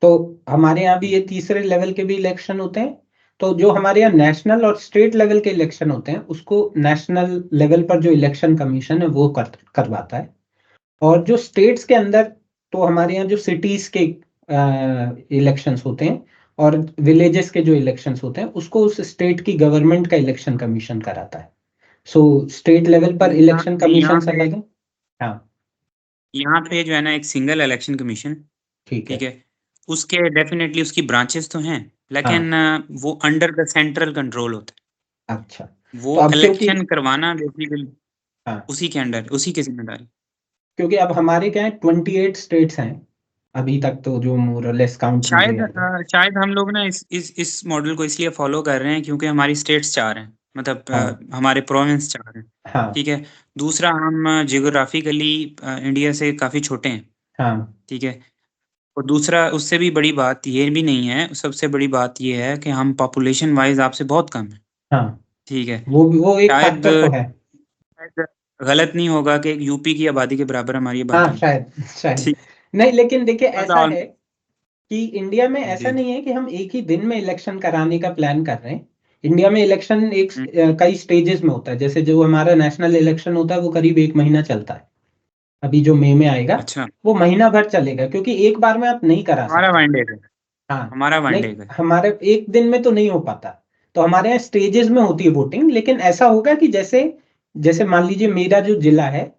तो हमारे यहाँ भी है। ये तीसरे लेवल के भी इलेक्शन होते हैं। तो जो हमारे यहाँ नेशनल और स्टेट लेवल के इलेक्शन होते हैं, उसको नेशनल लेवल पर जो इलेक्शन कमीशन है वो करवाता है। और जो स्टेट्स के अंदर, तो हमारे यहाँ जो सिटीज के इलेक्शंस होते हैं और विलेजेस के जो इलेक्शंस होते हैं, उसको उस स्टेट की गवर्नमेंट का इलेक्शन कमीशन कराता है। सो स्टेट लेवल पर यहाँ इलेक्शन यहाँ कमीशन पे अलग है। हाँ। यहाँ पे जो है ना, एक सिंगल इलेक्शन कमीशन, ठीक ठीक है। है। उसके डेफिनेटली उसकी ब्रांचेस तो हैं, हाँ। लेकिन वो अंडर द सेंट्रल कंट्रोल होता अच्छा, है, वो तो अब क्योंकि, इलेक्शन करवाना बेसिकली हाँ, उसी के अंडर, उसी की जिम्मेदारी। क्योंकि अब हमारे क्या है, 28 स्टेट्स हैं अभी तक, तो जो मोरलेस काउंट मुझे याद है। शायद हम लोग ना इस मॉडल को इसलिए फॉलो कर रहे हैं क्योंकि हमारी स्टेट्स चार हैं, मतलब हाँ। हमारे प्रोविंस चार हैं। हाँ। ठीक है। दूसरा, हम जियोग्राफिकली इंडिया से काफ़ी छोटे हैं। हाँ। ठीक है। और दूसरा, उससे भी बड़ी बात ये भी नहीं है, सबसे बड़ी बात ये है कि हम पॉपुलेशन वाइज आपसे बहुत कम हैं। हाँ, ठीक है। वो एक शायद फैक्टर तो है। शायद गलत नहीं होगा कि यूपी की आबादी के बराबर हमारी हाँ, आबादी है। शायद शायद। ठीक। नहीं, लेकिन देखिए ऐसा मतलब है कि इंडिया में ऐसा जी नहीं है कि हम एक ही दिन में इलेक्शन कराने का प्लान कर रहे हैं। इंडिया में इलेक्शन एक हम्म, कई स्टेजेस में होता है, जैसे जो हमारा नेशनल इलेक्शन होता है वो करीब 1 महीना चलता है। अभी जो मई में आएगा, अच्छा। वो महीना भर चलेगा, क्योंकि एक बार में आप नहीं करा हमारा सकते। वनडे का हाँ। हमारा नहीं, वनडे का हमारे एक दिन में तो नहीं हो पाता। तो हमारे यहाँ स्टेजेस में होती है वोटिंग, लेकिन ऐसा होगा कि जैसे जैसे मान लीजिए मेरा जो जिला है,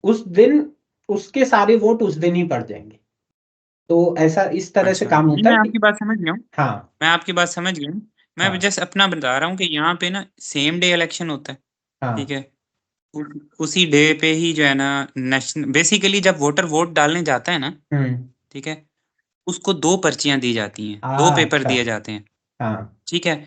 उस दिन उसके सारे वोट उस दिन ही पड़ जाएंगे। तो ऐसा इस तरह से अच्छा, काम नहीं, होता मैं है कि, आपकी बात समझ गया हूँ। हाँ। मैं आपकी बात समझ गया हूँ। मैं हाँ। जस्ट अपना बता रहा हूँ कि यहाँ पे ना सेम डे इलेक्शन होता है। ठीक हाँ। है। उसी डे पे ही जो है ना, नेशनल बेसिकली जब वोटर वोट डालने जाता है ना, हम्म। ठीक है, उसको दो पर्चियां दी जाती हैं, दो पेपर अच्छा। दिए जाते हैं। हाँ। ठीक है।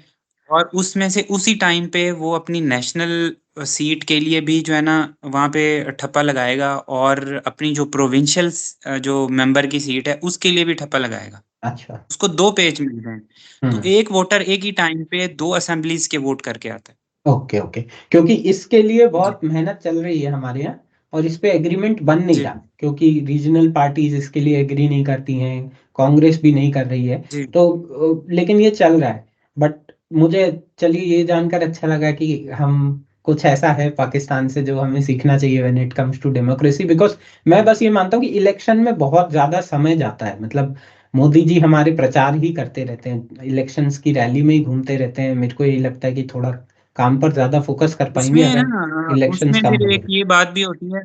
और उसमें से उसी टाइम पे वो अपनी नेशनल सीट के लिए भी जो है ना, वहाँ पे ठप्पा लगाएगा, और अपनी जो प्रोविंशियल जो मेंबर की सीट है उसके लिए भी ठप्पा लगाएगा। अच्छा। उसको दो पेज मिलते हैं। तो हम्म। एक वोटर एक ही टाइम पे दो असेंबलीज के वोट करके आता है। ओके, ओके, क्योंकि इसके लिए जी बहुत मेहनत चल रही है हमारे यहाँ, और इस पे एग्रीमेंट बन नहीं जी रहा, क्योंकि रीजनल पार्टीज इसके लिए एग्री नहीं करती हैं, कांग्रेस भी नहीं कर रही है। जी। तो लेकिन ये चल रहा है। बट मुझे चलिए ये जानकर अच्छा लगा कि हम कुछ ऐसा है पाकिस्तान से जो हमें सीखना चाहिए when it comes to democracy. Because मैं बस ये मानता हूँ कि इलेक्शन में बहुत ज्यादा समय जाता है। मतलब मोदी जी हमारे प्रचार ही करते रहते हैं, इलेक्शंस की रैली में ही घूमते रहते हैं। मेरे को यही लगता है कि थोड़ा काम पर ज्यादा फोकस कर पाएंगे उसमें अगर ना इलेक्शंस उसमें कम फिर हो एक गए। ये बात भी होती है।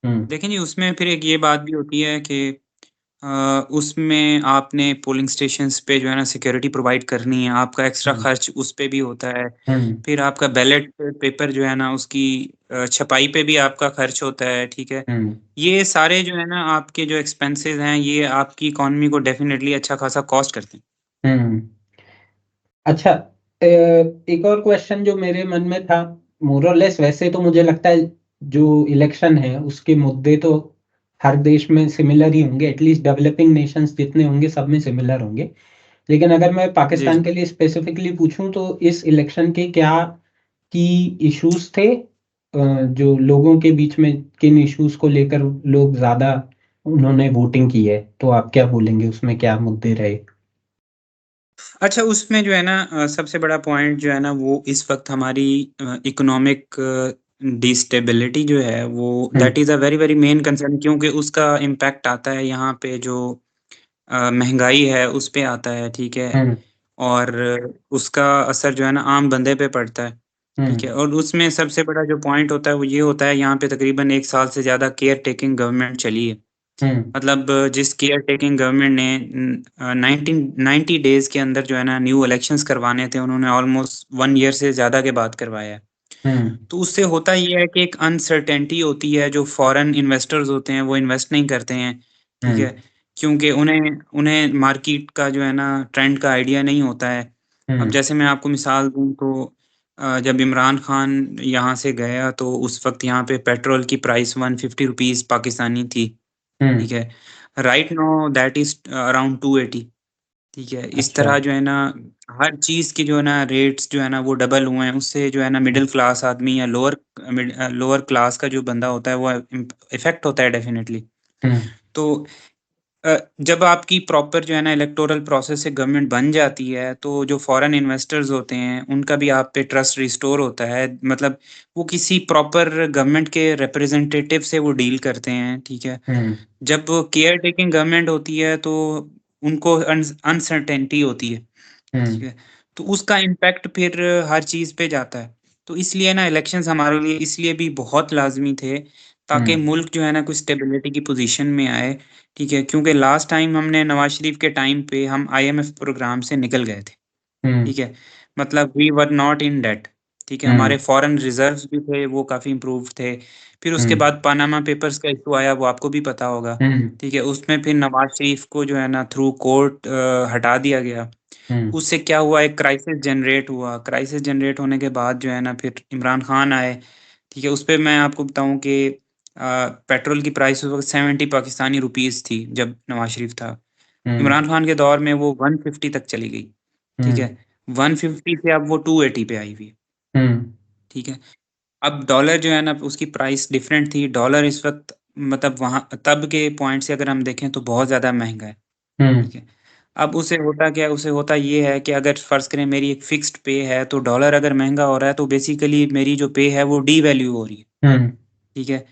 हम्म। देखें जी, उसमें फिर एक ये बात भी होती है कि उसमें आपने पोलिंग स्टेशंस पे जो है ना सिक्योरिटी प्रोवाइड करनी है, आपका एक्स्ट्रा हम्म। खर्च उस पे भी होता है। हम्म। फिर आपका बैलेट पेपर जो है ना उसकी छपाई पे भी आपका खर्च होता है, ठीक है। हम्म। ये सारे जो है ना आपके जो एक्सपेंसेस हैं, ये आपकी इकोनॉमी को डेफिनेटली अच्छा खासा कॉस्ट करते हैं। हम्म। अच्छा, एक और क्वेश्चन जो मेरे मन में था, मोर और लेस वैसे तो मुझे लगता है जो इलेक्शन है उसके मुद्दे तो हर देश में सिमिलर ही होंगे, एटलीस्ट डेवलपिंग नेशंस जितने होंगे सब में सिमिलर होंगे। लेकिन अगर मैं जी पाकिस्तान जी। के लिए स्पेसिफिकली पूछूं तो इस इलेक्शन के क्या की इश्यूज थे, जो लोगों के बीच में किन इश्यूज को लेकर लोग ज्यादा उन्होंने वोटिंग की है, तो आप क्या बोलेंगे उसमें क्या मुद्दे रहे? अच्छा, उसमें जो है ना सबसे बड़ा पॉइंट जो है ना वो इस वक्त हमारी इकोनॉमिक डिस्टेबिलिटी जो है वो hmm. That is a very very main concern, क्योंकि उसका इम्पैक्ट आता है यहाँ पे जो महंगाई है उस पे आता है, ठीक है। हम्म। और उसका असर जो है ना आम बंदे पे पड़ता है, ठीक है। हम्म। और उसमें सबसे बड़ा जो पॉइंट होता है वो ये होता है, यहाँ पे तकरीबन 1 साल से ज़्यादा केयर टेकिंग गवर्नमेंट चली है। हम्म। मतलब जिस केयर टेकिंग गवर्नमेंट ने 1990 डेज के अंदर जो है ना न्यू इलेक्शंस करवाने थे, उन्होंने ऑलमोस्ट 1 ईयर से ज़्यादा के बाद करवाया है। हम्म। तो उससे होता ये है कि एक अनसर्टेनिटी होती है, जो फॉरेन इन्वेस्टर्स होते हैं वो इन्वेस्ट नहीं करते हैं, ठीक हम्म। है। क्योंकि उन्हें उन्हें मार्केट का जो है ना ट्रेंड का आइडिया नहीं होता है। अब हम्म। जैसे मैं आपको मिसाल दूँ तो जब इमरान खान यहाँ से गया तो उस वक्त यहाँ पे पेट्रोल की प्राइस 150 रुपीज़ पाकिस्तानी थी, हम्म। ठीक है। Right now that is around 280, ठीक है। इस अच्छा। तरह जो है ना हर चीज़ की जो है ना रेट्स जो है ना वो डबल हुए हैं। उससे जो है ना मिडिल क्लास आदमी या लोअर क्लास का जो बंदा होता है वो इफ़ेक्ट होता है डेफ़िनेटली। हम्म। तो जब आपकी प्रॉपर जो है ना इलेक्टोरल प्रोसेस से गवर्नमेंट बन जाती है, तो जो फॉरेन इन्वेस्टर्स होते हैं, उनका भी आप पे ट्रस्ट रिस्टोर होता है। मतलब वो किसी प्रॉपर गवर्नमेंट के रिप्रेजेंटेटिव से वो डील करते हैं, ठीक है। हम्म। जब केयर टेकिंग गवर्नमेंट होती है तो उनको अनसर्टेनिटी होती है, ठीक हम्म। है। तो उसका इम्पैक्ट फिर हर चीज़ पे जाता है। तो इसलिए ना इलेक्शंस हमारे लिए इसलिए भी बहुत लाज़मी थे, ताकि हम्म। मुल्क जो है ना कुछ स्टेबिलिटी की पोज़ीशन में आए, ठीक है। क्योंकि लास्ट टाइम हमने नवाज़ शरीफ के टाइम पे हम आईएमएफ प्रोग्राम से निकल गए थे, हम्म। ठीक है। मतलब we were not in debt, ठीक है। हमारे हम्म। फॉरेन रिज़र्व्स भी थे, वो काफ़ी इम्प्रूव थे। फिर उसके हम्म। बाद पनामा पेपर्स का इश्यू आया, वो आपको भी पता होगा, हम्म। ठीक है। उसमें फिर नवाज़ शरीफ को जो है ना थ्रू कोर्ट हटा दिया गया। हम्म। उससे क्या हुआ, एक क्राइसिस जनरेट हुआ। क्राइसिस जनरेट होने के बाद जो है ना फिर इमरान खान आए, ठीक है। उस पे मैं आपको बताऊँ कि पेट्रोल की प्राइस उस वक़्त 70 पाकिस्तानी रुपीज़ थी जब नवाज़ शरीफ था। हम्म। इमरान खान के दौर में वो 150 तक चली गई, ठीक हम्म। है। 150 से अब वो 280 पे आई हुई है, हम्म। ठीक है। अब डॉलर जो है ना उसकी प्राइस डिफरेंट थी। डॉलर इस वक़्त मतलब वहाँ तब के पॉइंट से अगर हम देखें तो बहुत ज़्यादा महँगा है, हम्म। ठीक है। अब उसे होता क्या है, उसे होता ये है कि अगर फ़र्ज़ करें मेरी एक फ़िक्स्ड पे है, तो डॉलर अगर महँगा हो रहा है तो बेसिकली मेरी जो पे है वो डीवैल्यू हो रही है, हम्म। ठीक है।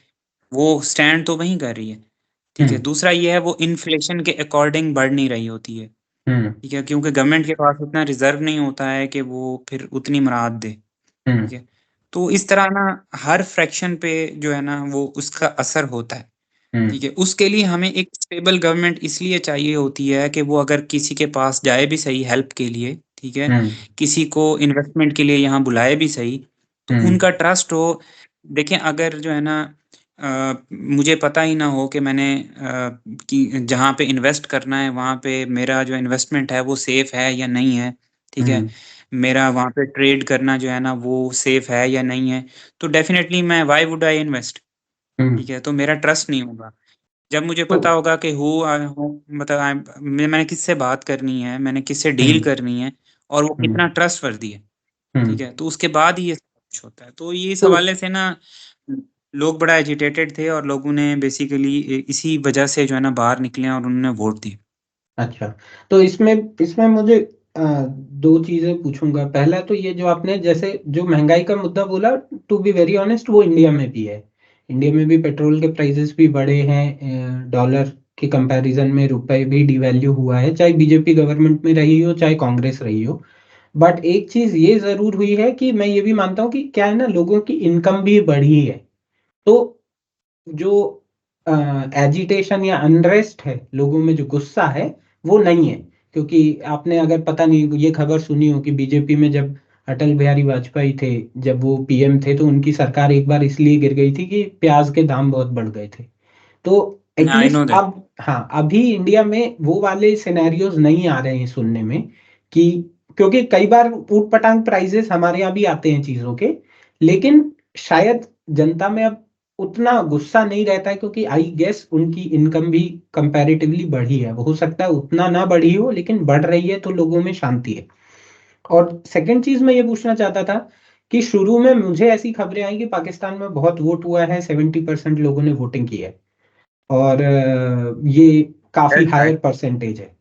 वो स्टैंड तो वहीं कर रही है, ठीक है। हम्म। दूसरा ये है वो इन्फ्लेशन के अकॉर्डिंग बढ़ नहीं रही होती है, हम्म। ठीक है। क्योंकि गवर्नमेंट के पास उतना रिज़र्व नहीं होता है कि वो फिर उतनी मराद दे, हम्म। ठीक है। तो इस तरह ना हर फ्रैक्शन पे जो है ना वो उसका असर होता है, हम्म। ठीक है। उसके लिए हमें एक स्टेबल गवर्नमेंट इसलिए चाहिए होती है कि वो अगर किसी के पास जाए भी सही हेल्प के लिए, ठीक है, हम्म। किसी को इन्वेस्टमेंट के लिए यहाँ बुलाए भी सही, तो हम्म। उनका ट्रस्ट हो। देखें, अगर जो है ना मुझे पता ही ना हो कि मैंने कि जहाँ पे इन्वेस्ट करना है वहाँ पे मेरा जो इन्वेस्टमेंट है वो सेफ़ है या नहीं है, ठीक है। हम्म। मेरा वहाँ पे ट्रेड करना जो है ना वो सेफ़ है या नहीं है, तो डेफ़िनेटली मैं व्हाई वुड आई इन्वेस्ट, हम्म। ठीक है। तो मेरा ट्रस्ट नहीं होगा। जब मुझे तो पता होगा कि हू आई हूँ, मतलब मैंने किससे बात करनी है, मैंने किससे डील हम्म। करनी है और वो हम्म। कितना ट्रस्टवर्दी है, हम्म। ठीक है? तो उसके बाद ही ये सब कुछ होता है। तो ये इस तो हवाले से ना लोग बड़ा एजिटेटेड थे और लोगों ने बेसिकली इसी वजह से जो है ना बाहर निकले और उन्होंने वोट दिए। अच्छा, तो इसमें इसमें मुझे दो चीजें पूछूंगा। पहला तो ये जो आपने जैसे जो महंगाई का मुद्दा बोला, टू बी वेरी ऑनेस्ट वो इंडिया में भी है। इंडिया में भी पेट्रोल के प्राइसेस भी बढ़े हैं, डॉलर के कंपैरिजन में रुपए भी डिवैल्यू हुआ है, चाहे बीजेपी गवर्नमेंट में रही हो चाहे कांग्रेस रही हो। बट एक चीज ये जरूर हुई है कि मैं ये भी मानता हूँ कि क्या है ना, लोगों की इनकम भी बढ़ी है। तो जो एजिटेशन या अनरेस्ट है, लोगों में जो गुस्सा है वो नहीं है। क्योंकि आपने अगर पता नहीं ये खबर सुनी हो कि बीजेपी में जब अटल बिहारी वाजपेयी थे, जब वो पीएम थे, तो उनकी सरकार एक बार इसलिए गिर गई थी कि प्याज के दाम बहुत बढ़ गए थे। तो आई एटलीस्ट नो दैट। अब हाँ, अभी इंडिया में वो वाले सिनेरियोज नहीं आ रहे हैं सुनने में कि, क्योंकि कई बार ऊट पटांग प्राइजेस हमारे यहाँ भी आते हैं चीजों के, लेकिन शायद जनता में अब उतना गुस्सा नहीं रहता है, क्योंकि आई गेस उनकी इनकम भी कंपैरेटिवली बढ़ी है। हो सकता है उतना ना बढ़ी हो, लेकिन बढ़ रही है तो लोगों में शांति है। और सेकंड चीज मैं ये पूछना चाहता था कि शुरू में मुझे ऐसी खबरें आई कि पाकिस्तान में बहुत वोट हुआ है, 70% लोगों ने वोटिंग की है, और ये काफी दैट्स हायर राइट। परसेंटेज है।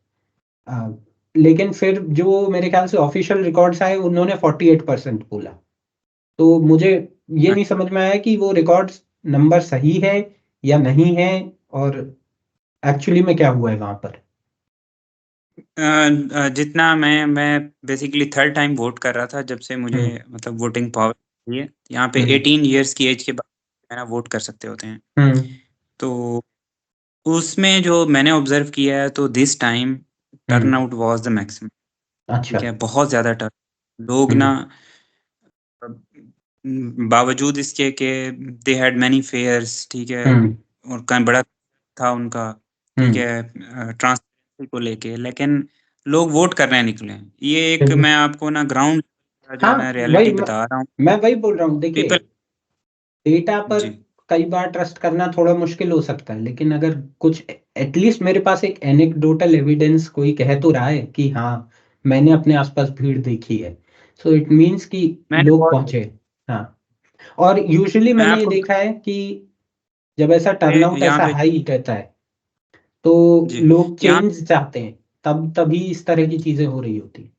अ, लेकिन फिर जो मेरे ख्याल से ऑफिशियल रिकॉर्ड्स आए, उन्होंने 48% बोला। तो मुझे ये नहीं समझ में आया कि वो रिकॉर्ड्स नंबर सही है या नहीं है, और एक्चुअली में क्या हुआ है वहां पर। जितना मैं बेसिकली थर्ड टाइम वोट कर रहा था जब से मुझे हम्म। मतलब वोटिंग पावर है। यहाँ पे हम्म। 18 इयर्स की एज के बाद है ना वोट कर सकते होते हैं। हम्म। तो उसमें जो मैंने ऑब्जर्व किया है तो this time turn hmm. Out was the maximum. अच्छा। ठीक है, बहुत ज़्यादा लोग ना हम्म। बावजूद इसके कि दे हैड मैनी फेयर्स, ठीक है, हम्म। और का बड़ा था उनका, ठीक हम्म। है, ट्रांसपेरेंसी को लेके, लेकिन लोग वोट करने निकले हैं। ये एक बिल्कुल। मैं आपको ना ग्राउंड जो है हाँ, ना वही रियलिटी बता रहा हूँ। मैं वही बोल रहा हूँ। देखिए, पीपल। डेटा पर जी। कई बार ट्रस्ट करना थोड़ा मुश्किल हो सकता है, लेकिन अगर कुछ एटलीस्ट मेरे पास एक एनेक्डोटल एविडेंस कोई कह तो रहा है कि हाँ, मैंने अपने आसपास भीड़ देखी है, सो इट मीन्स कि मैंने लोग बहुत पहुंचे। हाँ। और यूजुअली मैं मैंने ये आपको देखा है कि जब ऐसा टर्नआउट यहाँ ऐसा पे हाई रहता है, तो जी लोग यहाँ चेंज चाहते हैं, तभी इस तरह की चीजें हो रही होती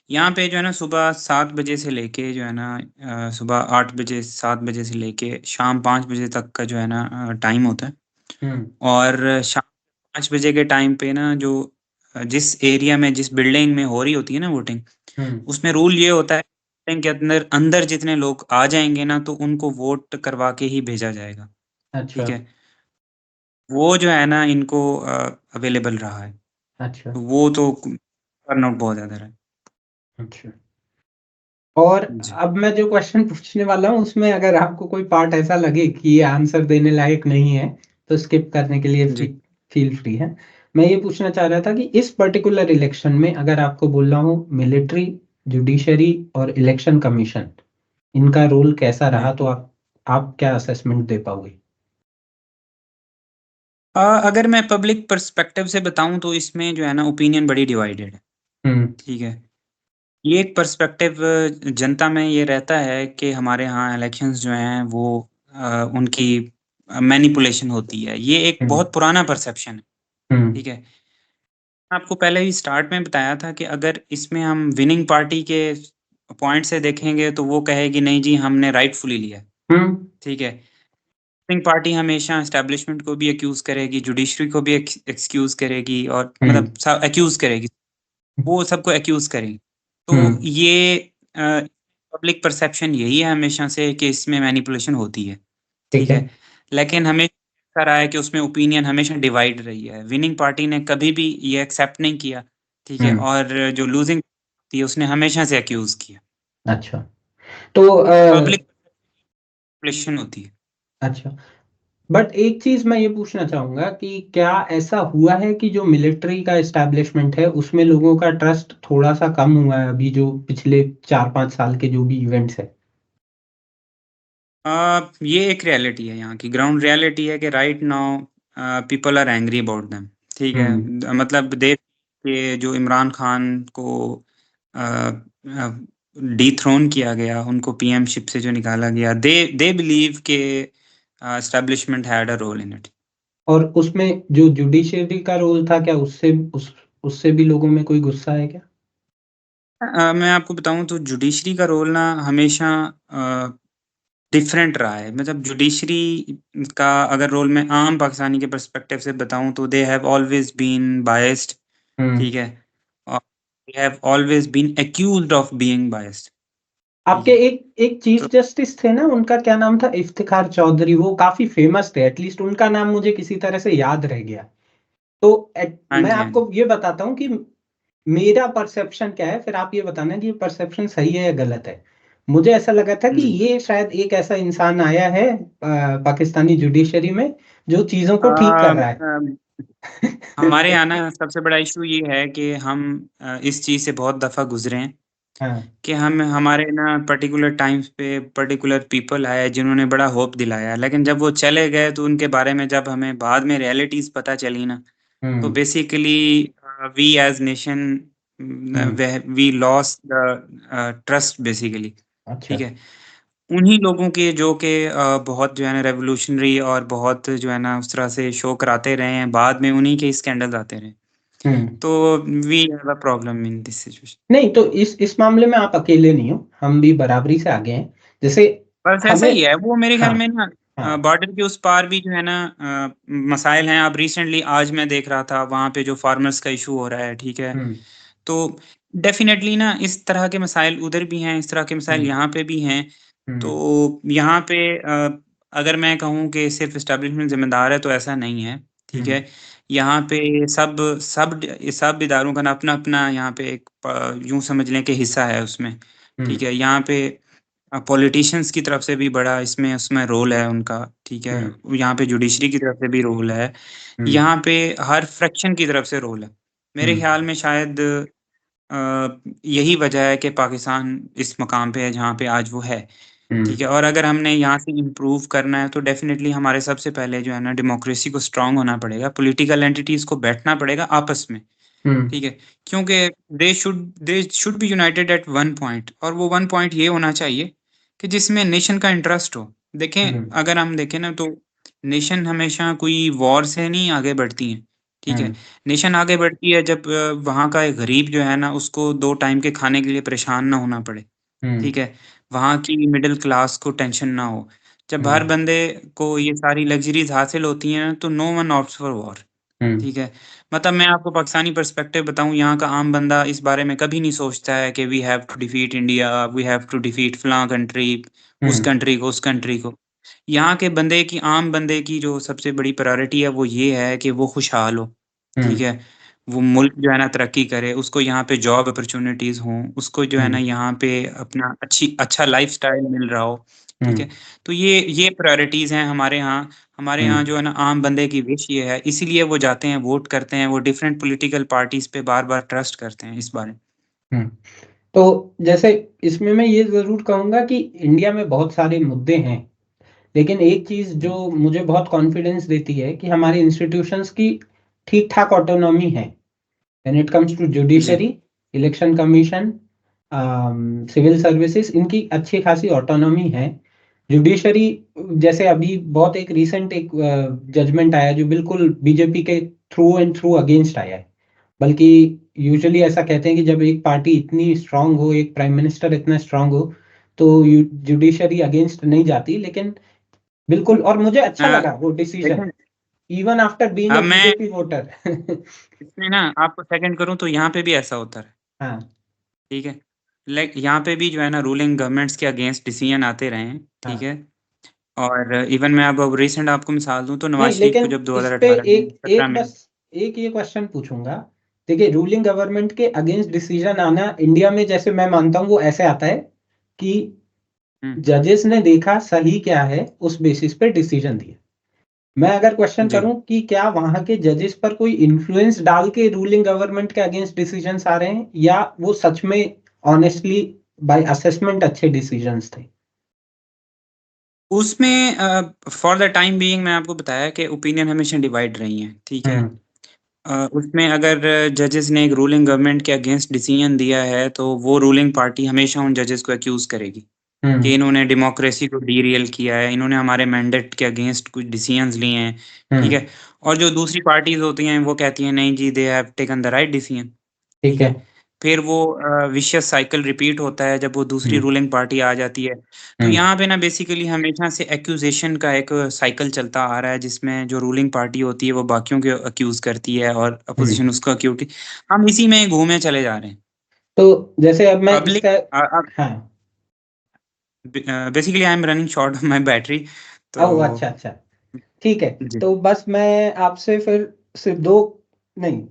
यहाँ पे जो है ना सुबह 7 बजे से लेके जो है ना सुबह 8 बजे 7 बजे से लेके शाम 5 बजे तक का जो है ना टाइम होता है। है। और शाम 5 बजे के टाइम पे ना जो जिस एरिया में जिस बिल्डिंग में हो रही होती है ना वोटिंग, हम्म। उसमें रूल ये होता है बिल्डिंग के अंदर अंदर जितने लोग आ जाएँगे ना तो उनको वोट करवा के ही भेजा जाएगा। अच्छा। ठीक है? वो जो है ना इनको अवेलेबल रहा है। अच्छा। तो वो तो टर्नआउट बहुत ज़्यादा रहा है। अच्छा। और जी, अब मैं जो क्वेश्चन पूछने वाला हूँ उसमें अगर आपको कोई पार्ट ऐसा लगे कि ये आंसर देने लायक नहीं है, तो स्किप करने के लिए जी। फील फ्री है। मैं ये पूछना चाह रहा था कि इस पर्टिकुलर इलेक्शन में अगर आपको बोलना हो मिलिट्री, जुडिशरी और इलेक्शन कमीशन, इनका रोल कैसा जी। रहा, तो आप क्या असेसमेंट दे पाओगे। अगर मैं पब्लिक पर्सपेक्टिव से बताऊँ तो इसमें जो है ना ओपिनियन बड़ी डिवाइडेड है। हम्म। ठीक है? ये एक पर्सपेक्टिव जनता में ये रहता है कि हमारे यहाँ इलेक्शंस जो हैं वो उनकी मैनिपुलेशन होती है। ये एक हम्म। बहुत पुराना परसेप्शन है। हम्म। ठीक है? आपको पहले ही स्टार्ट में बताया था कि अगर इसमें हम विनिंग पार्टी के पॉइंट से देखेंगे तो वो कहेगी नहीं जी हमने राइटफुली लिया है। हम्म। ठीक है? विनिंग पार्टी हमेशा एस्टेब्लिशमेंट को भी एक्यूज़ करेगी, जुडिशरी को भी एक्सक्यूज़ करेगी और हम्म। मतलब स एक्यूज़ करेगी। वो सबको एक्यूज़ करेंगे। तो हम्म। ये पब्लिक परसेप्शन यही है हमेशा से कि इसमें मैनिपुलेशन होती है, ठीक ठीक है। है? लेकिन हमेशा ऐसा रहा है कि उसमें ओपिनियन हमेशा डिवाइड रही है। विनिंग पार्टी ने कभी भी ये एक्सेप्ट नहीं किया, ठीक है? हम्म। और जो लूज़िंग थी उसने हमेशा से एक्यूज़ किया। अच्छा। तो पब्लिक मैनिपुलेशन होती है। अच्छा, बट एक चीज मैं ये पूछना चाहूंगा कि क्या ऐसा हुआ है कि जो मिलिट्री का एस्टैब्लिशमेंट है उसमें लोगों का ट्रस्ट थोड़ा सा कम हुआ है अभी, जो पिछले 4-5 साल के जो भी इवेंट्स है। ये एक रियलिटी है यहाँ की, ग्राउंड रियलिटी है कि right now people are angry about them, ठीक है? हम्म। मतलब देश के जो इमरान खान को अ अ, डिथ्रोन किया गया, उनको पीएमशिप से जो निकाला गया, दे बिलीव के establishment had a role in it. और उसमें जो जुडिशरी का रोल था, क्या उससे उससे भी लोगों में कोई गुस्सा है क्या? मैं आपको बताऊँ तो जुडिशरी का रोल ना हमेशा डिफरेंट रहा है। मतलब जुडिशरी का अगर रोल मैं आम पाकिस्तानी के पर्सपेक्टिव से बताऊँ तो they have always been biased, hmm. ठीक है? और they have always been accused of being biased, ठीक आपके है? एक एक चीफ तो जस्टिस थे ना, उनका क्या नाम था? इफ्तिखार चौधरी, वो काफ़ी फ़ेमस थे, एटलीस्ट उनका नाम मुझे किसी तरह से याद रह गया। तो हाँ मैं जी, हाँ जी। आपको ये बताता हूँ कि मेरा परसेप्शन क्या है, फिर आप ये बताना कि ये परसेप्शन सही है या गलत है। मुझे ऐसा लगा था कि जी। ये शायद एक ऐसा इंसान आया है पाकिस्तानी जुडिशरी में जो चीज़ों अ को ठीक कर रहा है। हमारे यहाँ ना सबसे बड़ा इश्यू ये है कि हम इस चीज़ से बहुत दफ़ा गुज़रे हैं हाँ। कि हम हमारे ना पर्टिकुलर टाइम्स पे पर्टिकुलर पीपल आए जिन्होंने बड़ा होप दिलाया, लेकिन जब वो चले गए तो उनके बारे में जब हमें बाद में रियलिटीज़ पता चली ना, तो hmm, basically we as nation hmm. We lost the trust basically, अच्छा। ठीक है? उन्हीं लोगों के जो कि बहुत जो है ना रेवोल्यूशनरी और बहुत जो है ना उस तरह से शो कराते रहे हैं, बाद में उन्हीं के स्कैंडल्स आते रहे। हुँ। तो we have a problem in this situation. नहीं, तो इस मामले में आप अकेले नहीं हो, हम भी बराबरी से आगे हैं। जैसे बस ऐसा हमें ही है, वो मेरे ख़्याल हाँ, में ना हाँ। बॉर्डर के उस पार भी जो है ना मसाइल हैं। अब रिसेंटली आज मैं देख रहा था वहाँ पे जो फार्मर्स का इश्यू हो रहा है, ठीक है? हुँ, तो डेफ़िनेटली ना इस तरह के मसाइल उधर भी हैं, इस तरह के मसाइल हुँ, यहाँ पे भी हैं। हुँ, तो यहाँ पे अगर मैं कहूँ कि सिर्फ़ एस्टेब्लिशमेंट ज़िम्मेदार है तो ऐसा नहीं है, ठीक हुँ, है? यहाँ पे सब इदारों का ना अपना-अपना यहाँ पे एक यूँ समझ लें कि हिस्सा है उसमें, हुँ, ठीक है? यहाँ पे पॉलिटिशियंस की तरफ से भी बड़ा इसमें उसमें रोल है उनका, ठीक है? हुँ, यहाँ पे जुडिशरी की तरफ से भी रोल है। हुँ, यहाँ पे हर फ्रैक्शन की तरफ से रोल है। हुँ, मेरे ख़्याल में शायद यही वजह है कि पाकिस्तान इस मकाम पे है जहाँ पे आज वो है, हुँ, ठीक है? और अगर हमने यहाँ से इम्प्रूव करना है तो डेफ़िनेटली हमारे सबसे पहले जो है ना डेमोक्रेसी को स्ट्रॉन्ग होना पड़ेगा, पॉलिटिकल एंटिटीज़ को बैठना पड़ेगा आपस में। हुँ, ठीक है? क्योंकि they should be united at one point और वो वन पॉइंट ये होना चाहिए कि जिसमें नेशन का इंटरेस्ट हो। देखें, हुँ, अगर हम देखें ना तो नेशन हमेशा कोई वॉर से नहीं आगे बढ़ती हैं, ठीक है? हुँ, नेशन आगे बढ़ती है जब वहाँ का एक गरीब जो है ना उसको 2 टाइम के खाने के लिए परेशान ना होना पड़े, हुँ, ठीक है? वहाँ की मिडल क्लास को टेंशन ना हो। जब हर हुँ, बंदे को ये सारी लग्ज़रीज़ हासिल होती हैं ना तो no one opts for war. Hmm, ठीक है। मतलब मैं आपको पाकिस्तानी पर्सपेक्टिव बताऊँ, यहाँ का आम बंदा इस बारे में कभी नहीं सोचता है कि we have to defeat India, we have to defeat फलाँ कंट्री, हुँ, उस कंट्री को। यहाँ के बंदे की आम बंदे की जो सबसे बड़ी प्रायोरिटी है वो ये है कि वो खुशहाल हो, हुँ, ठीक है? वो मुल्क जो है ना तरक्की करे, उसको यहाँ पे जॉब अपॉर्च्युनिटीज़ हों, उसको जो है ना हुँ, यहाँ पे अपना अच्छा लाइफ़स्टाइल मिल रहा हो, ठीक हुँ, है? तो ये प्रायोरिटीज़ हैं हमारे यहाँ। हमारे हुँ, यहाँ जो है ना आम बंदे की विश ये है, इसीलिए वो जाते हैं, वोट करते हैं, वो डिफरेंट पॉलिटिकल पार्टीज़ पे बार-बार ट्रस्ट करते हैं इस बारे में। हुँ। तो जैसे इसमें मैं ये ज़रूर कहूँगा कि इंडिया में बहुत सारे मुद्दे हैं, लेकिन एक चीज़ जी, जो मुझे बहुत कॉन्फिडेंस देती है कि हमारे इंस्टीट्यूशंस की ठीक-ठाक ऑटोनॉमी है। व्हेन इट कम्स टू जी। Judiciary, election commission, civil services, इनकी अच्छी खासी ऑटोनॉमी है। जुडिशरी जैसे अभी बहुत एक रीसेंट एक जजमेंट आया जो बिल्कुल बीजेपी के थ्रू एंड थ्रू अगेंस्ट आया है। बल्कि यूजुअली ऐसा कहते हैं कि जब एक पार्टी इतनी स्ट्रांग हो, एक प्राइम मिनिस्टर इतना स्ट्रांग हो, तो जुडिशरी अगेंस्ट नहीं जाती, लेकिन बिल्कुल, और मुझे अच्छा अ, लगा वो डिसीजन, देखें, इवन आफ्टर बीइंग अ मैं बीजेपी वोटर। इसमें ना आपको सेकंड करूँ तो यहाँ पे भी ऐसा होता है, हाँ, ठीक है? लाइक यहाँ पे भी जो है ना रूलिंग गवर्नमेंट्स के अगेंस्ट डिसीजन आते रहे हैं, ठीक हाँ। है? और इवन मैं अब रिसेंट आपको मिसाल दूँ तो नहीं, नवाज़ शरीफ को लेकिन जब इस पे 2018 में, एक 17 एक में बस एक ये क्वेश्चन पूछूँगा। देखिए, रूलिंग गवर्नमेंट के अगेंस्ट डिसीजन आना इंडिया में, जैसे मैं मानता हूँ, वो ऐसे आता है कि हुँ, जजेस ने देखा सही क्या है, उस बेसिस पे डिसीजन दिया। मैं अगर क्वेश्चन जी। करूँ कि क्या वहाँ के जजेस पर कोई इन्फ्लुएंस डाल के रूलिंग गवर्नमेंट के अगेंस्ट डिसीजंस आ रहे हैं, या वो सच में ऑनेस्टली बाय असेसमेंट अच्छे डिसीजंस थे? उसमें फॉर द टाइम बीइंग मैं आपको बताया कि ओपिनियन हमेशा डिवाइड रही हैं, ठीक है? हुँ, उसमें अगर जजेस ने एक रूलिंग गवर्नमेंट के अगेंस्ट डिसीजन दिया है, तो वो रूलिंग पार्टी हमेशा उन जजेस को एक्यूज़ करेगी। कि इन्होंने डेमोक्रेसी को डीरियल किया है, इन्होंने हमारे मैंडेट के अगेंस्ट कुछ डिसीजंस लिए हैं, ठीक है। और जो दूसरी पार्टीज होती हैं वो कहती हैं नहीं जी, they have taken the right decision, ठीक है। फिर वो विशियस साइकिल रिपीट होता है जब वो दूसरी रूलिंग पार्टी आ जाती है। तो यहाँ पे ना बेसिकली हमेशा से एक्यूजेशन का एक साइकिल चलता आ रहा है, जिसमें जो रूलिंग पार्टी होती है वो बाकियों को अक्यूज करती है और अपोजिशन उसको अक्यूज। हम इसी में घूमे चले जा रहे हैं। तो जैसे अब मैं पब्लिक हाँ, basically I am running short of my battery, तो अच्छा अच्छा, ठीक है। जी तो बस मैं आपसे फिर सिर्फ दो नहीं,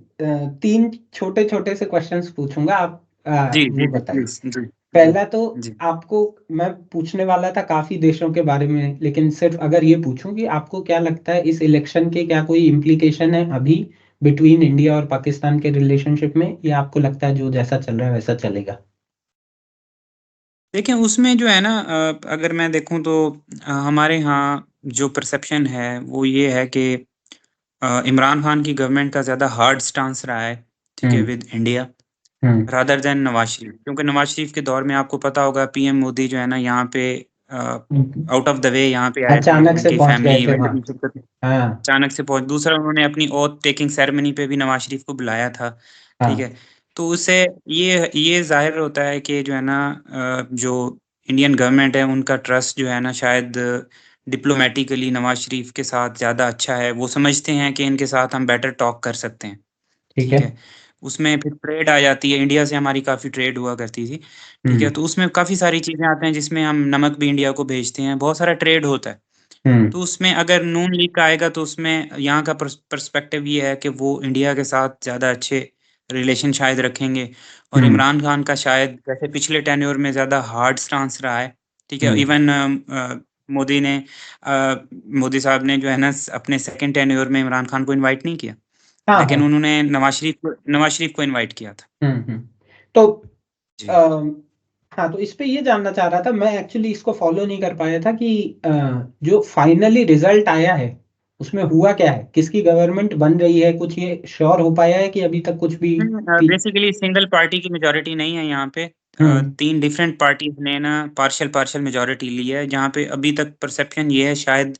तीन छोटे छोटे से क्वेश्चंस पूछूंगा, आप जी वो जी जी बताइए। प्लीज जी जी पहला तो जी। आपको मैं पूछने वाला था काफी देशों के बारे में, लेकिन सिर्फ अगर ये पूछूं कि आपको क्या लगता है इस इलेक्शन के क्या कोई इम्प्लीकेशन है अभी बिटवीन इंडिया और पाकिस्तान के रिलेशनशिप में, या आपको लगता है जो जैसा चल रहा है वैसा चलेगा? देखिए उसमें जो है ना, अगर मैं देखूं तो हमारे यहाँ जो परसेप्शन है वो ये है कि इमरान खान की गवर्नमेंट का ज़्यादा हार्ड स्टांस रहा है, ठीक है, with India, rather than Nawaz Sharif. क्योंकि नवाज शरीफ के दौर में आपको पता होगा पीएम मोदी जो है ना यहाँ पे आउट ऑफ द वे यहाँ पे आए थे, अचानक से उनकी पहुंच फैमिली गए थे इवेंट वहां। में शिरकत। हाँ अचानक से पहुंच, दूसरा उन्होंने अपनी ओथ टेकिंग सेरेमनी पे भी नवाज शरीफ को बुलाया था, ठीक हाँ। है। तो उससे ये जाहिर होता है कि जो है ना, जो इंडियन गवर्नमेंट है उनका ट्रस्ट जो है ना शायद डिप्लोमेटिकली नवाज शरीफ के साथ ज़्यादा अच्छा है। वो समझते हैं कि इनके साथ हम बेटर टॉक कर सकते हैं, ठीक है। ठीक है। उसमें फिर ट्रेड आ जाती है, इंडिया से हमारी काफ़ी ट्रेड हुआ करती थी, ठीक है। हम्म तो उसमें काफ़ी सारी चीज़ें आते हैं जिसमें हम नमक भी इंडिया को भेजते हैं, बहुत सारा ट्रेड होता है। हम्म तो उसमें अगर नून लीग का आएगा तो उसमें यहाँ का पर्सपेक्टिव ये है कि वो इंडिया के साथ ज़्यादा अच्छे रिलेशन शायद रखेंगे। और हम्म इमरान खान का शायद जैसे पिछले टेन्योर में ज़्यादा हार्ड स्टांस रहा है, ठीक है। हम्म। इवन मोदी ने मोदी साहब ने जो है ना अपने सेकंड टेन्योर में इमरान खान को इनवाइट नहीं किया, हाँ हाँ। लेकिन उन्होंने नवाज शरीफ को इनवाइट किया था। तो जी। अम, हाँ, तो इस पे ये जानना चाह रहा था मैं, एक्चुअली इसको फॉलो नहीं कर पाया था कि जो फाइनली रिजल्ट आया है उसमें हुआ क्या है, किसकी गवर्नमेंट बन रही है, कुछ ये श्योर हो पाया है कि अभी तक कुछ भी? बेसिकली सिंगल पार्टी की मेजोरिटी नहीं है यहाँ पे। हम्म तीन डिफरेंट पार्टीज ने ना पार्शियल पार्शियल मेजोरिटी ली है, जहाँ पे अभी तक परसेप्शन ये है शायद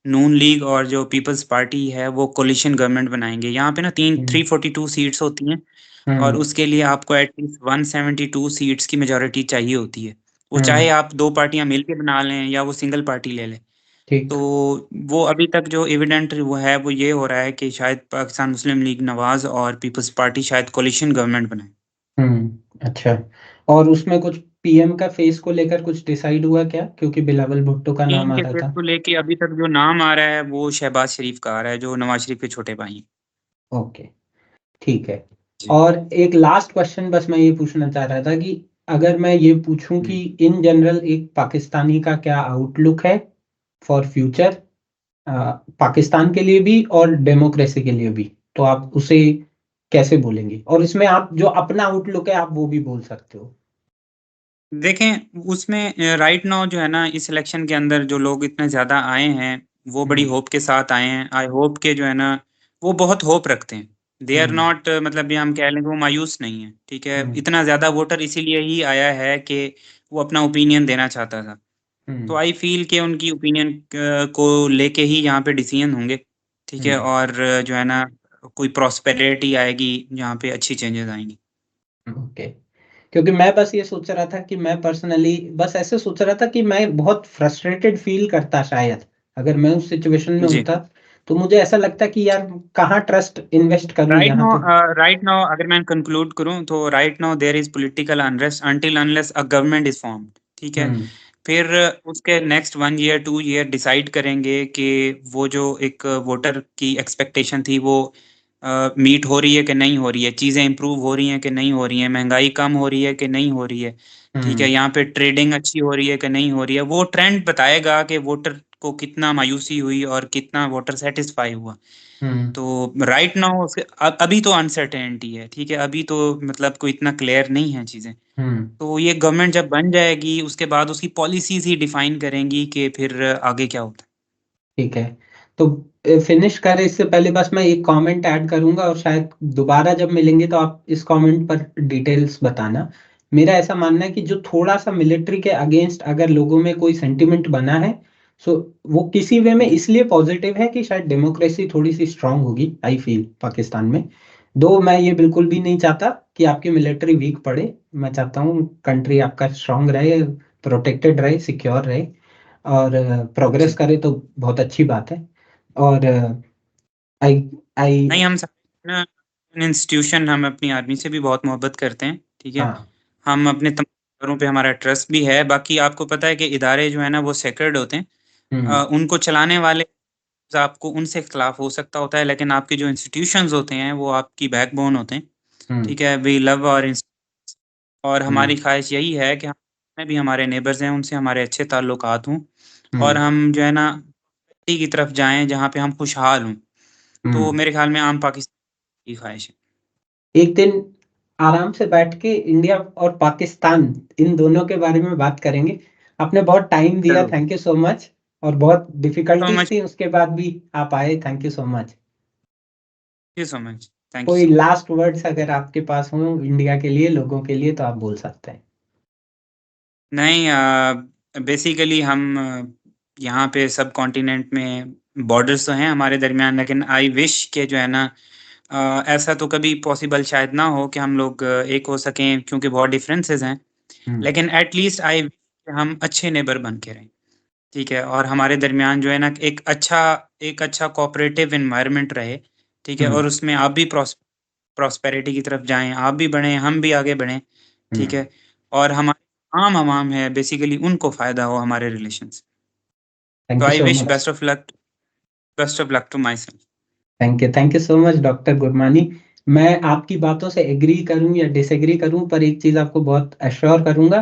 नून लीग और जो पीपल्स पार्टी है वो कोलिशन गवर्नमेंट बनाएंगे। यहाँ पे ना तीन हम्म 342 सीट्स होती हैं, और हम्म उसके लिए आपको एटलीस्ट 172 सीट्स की मेजोरिटी चाहिए होती है। वो चाहे हम्म, आप दो पार्टियां मिलके बना लें या वो सिंगल पार्टी ले लें। ठीक। तो वो अभी तक जो एविडेंट वो है वो ये हो रहा है कि शायद पाकिस्तान मुस्लिम लीग नवाज और पीपल्स पार्टी शायद कोलिशन गवर्नमेंट बनाए। अच्छा। और उसमें कुछ पीएम का फेस को लेकर कुछ डिसाइड हुआ क्या, क्योंकि बिलावल भुट्टो का नाम टीम आ के रहा फेस था? को लेके अभी तक जो नाम आ रहा है वो शहबाज शरीफ का आ रहा है, जो नवाज शरीफ के छोटे भाई हैं। ओके, ठीक है। जी और एक लास्ट क्वेश्चन बस मैं ये पूछना चाह रहा था कि अगर मैं ये पूछूं कि जी। इन जनरल एक पाकिस्तानी का क्या आउटलुक है फॉर फ्यूचर, पाकिस्तान के लिए भी और डेमोक्रेसी के लिए भी, तो आप उसे कैसे बोलेंगे? और इसमें आप जो अपना आउटलुक है आप वो भी बोल सकते हो। देखें उसमें राइट नाउ जो है ना इस इलेक्शन के अंदर जो लोग इतने ज़्यादा आए हैं वो बड़ी हम्म होप के साथ आए हैं। आई होप के जो है ना वो बहुत होप रखते हैं। दे आर हम्म नॉट, मतलब ये हम कह लें कि वो मायूस नहीं है, ठीक है। हम्म इतना ज़्यादा वोटर इसीलिए ही आया है कि वो अपना ओपिनियन देना चाहता था। तो हम्म आई फील कि उनकी ओपिनियन को लेके ही यहाँ पे डिसीजन होंगे, ठीक है। हम्म, और जो है ना कोई प्रॉस्पेरिटी आएगी जहाँ पे अच्छी चेंजेस आएंगी। ओके। क्योंकि मैं बस ये सोच रहा था कि मैं पर्सनली बस ऐसे सोच रहा था कि मैं बहुत फ्रस्ट्रेटेड फील करता शायद अगर मैं उस सिचुएशन में जी। होता। तो मुझे ऐसा लगता कि यार कहाँ ट्रस्ट इन्वेस्ट करूं राइट यहाँ नाउ तो। राइट नाउ अगर मैं कंक्लूड करूं तो right now there is political unrest until unless a government is formed, ठीक है। हम्म फिर उसके नेक्स्ट 1 ईयर 2 ईयर डिसाइड करेंगे कि वो जो एक वोटर की एक्सपेक्टेशन थी वो मीट हो रही है कि नहीं हो रही है, चीज़ें इंप्रूव हो रही हैं कि नहीं हो रही हैं, महंगाई कम हो रही है कि नहीं हो रही है, ठीक है। हम्म यहाँ पे ट्रेडिंग अच्छी हो रही है कि नहीं हो रही है। वो ट्रेंड बताएगा कि वोटर को कितना मायूसी हुई और कितना वोटर सेटिस्फाई हुआ। हम्म तो राइट नाउ अभी तो अनसर्टेनिटी है, ठीक है। अभी तो मतलब कोई इतना क्लियर नहीं है चीज़ें। हम्म, तो ये गवर्नमेंट जब बन जाएगी उसके बाद उसकी पॉलिसीज ही डिफाइन करेंगी कि फिर आगे क्या होता ठीक है। तो फिनिश करें इससे पहले बस मैं एक कमेंट ऐड करूंगा, और शायद दोबारा जब मिलेंगे तो आप इस कमेंट पर डिटेल्स बताना मेरा ऐसा मानना है कि जो थोड़ा सा मिलिट्री के अगेंस्ट अगर लोगों में कोई सेंटिमेंट बना है, सो वो किसी वे में इसलिए पॉजिटिव है कि शायद डेमोक्रेसी थोड़ी सी स्ट्रांग होगी, आई फील, पाकिस्तान में। दो मैं ये बिल्कुल भी नहीं चाहता कि आपकी मिलिट्री वीक पड़े। मैं चाहता हूँ कंट्री आपका स्ट्रांग रहे, प्रोटेक्टेड रहे, सिक्योर रहे, और प्रोग्रेस जी। करे तो बहुत अच्छी बात है। और आई आई नहीं, हम सब ना इंस्टीट्यूशन, हम अपनी आर्मी से भी बहुत मोहब्बत करते हैं, ठीक है? हाँ। हम अपने तमाम पे हमारा ट्रस्ट भी है। बाकी आपको पता है कि इदारे जो है ना वो सेक्रेड होते हैं। हम्म। उनको चलाने वाले आपको उनसे खिलाफ हो सकता होता है, लेकिन आपके जो इंस्टीट्यूशंस होते हैं वो आपकी बैकबोन होते हैं, हम्म। ठीक है? वी लव और हम्म। हमारी ख्वाहिश यही है कि हम भी हमारे नेबर्स हैं उनसे हमारे अच्छे ताल्लुकात हों, और हम्म। हम जो है ना की तरफ जाएं जहाँ पे हम खुशहाल हों। तो हम्म। मेरे ख्याल में आम पाकिस्तान की ख्वाहिश है। एक दिन आराम से बैठ के इंडिया और पाकिस्तान, इन दोनों के बारे में बात करेंगे। आपने बहुत टाइम दिया, जरूर। Thank you so much. और बहुत सो डिफिकल्टीज मच। थी, उसके बाद भी आप आए, thank you so much. You so much. Thank you कोई सो मच। लास्ट वर्ड्स अगर आपके पास हो इंडिया के लिए, लोगों के लिए, तो आप बोल सकते हैं। नहीं, बेसिकली हम यहाँ पे सब कॉन्टिनेंट में बॉर्डर्स तो हैं हमारे दरमियान, लेकिन आई विश के जो है ना ऐसा तो कभी पॉसिबल शायद ना हो कि हम लोग एक हो सकें, क्योंकि बहुत डिफरेंसेस हैं। हम्म। लेकिन एट लीस्ट आई हम अच्छे नेबर बन के रहें, ठीक है? और हमारे दरमियान जो है ना एक अच्छा कोऑपरेटिव एनवायरनमेंट रहे, ठीक है? हम्म। और उसमें आप भी प्रॉस्पेरिटी की तरफ जाएं, आप भी बढ़ें, हम भी आगे बढ़ें, ठीक हम्म। है? और हमारे आम आवाम है बेसिकली उनको फ़ायदा हो हमारे रिलेशन से। तो thank you I so wish much. Best of luck to myself. Thank you so much doctor Gurmani. मैं आपकी बातों से एग्री करूं या डिसएग्री करूं, पर एक चीज आपको बहुत अश्योर करूंगा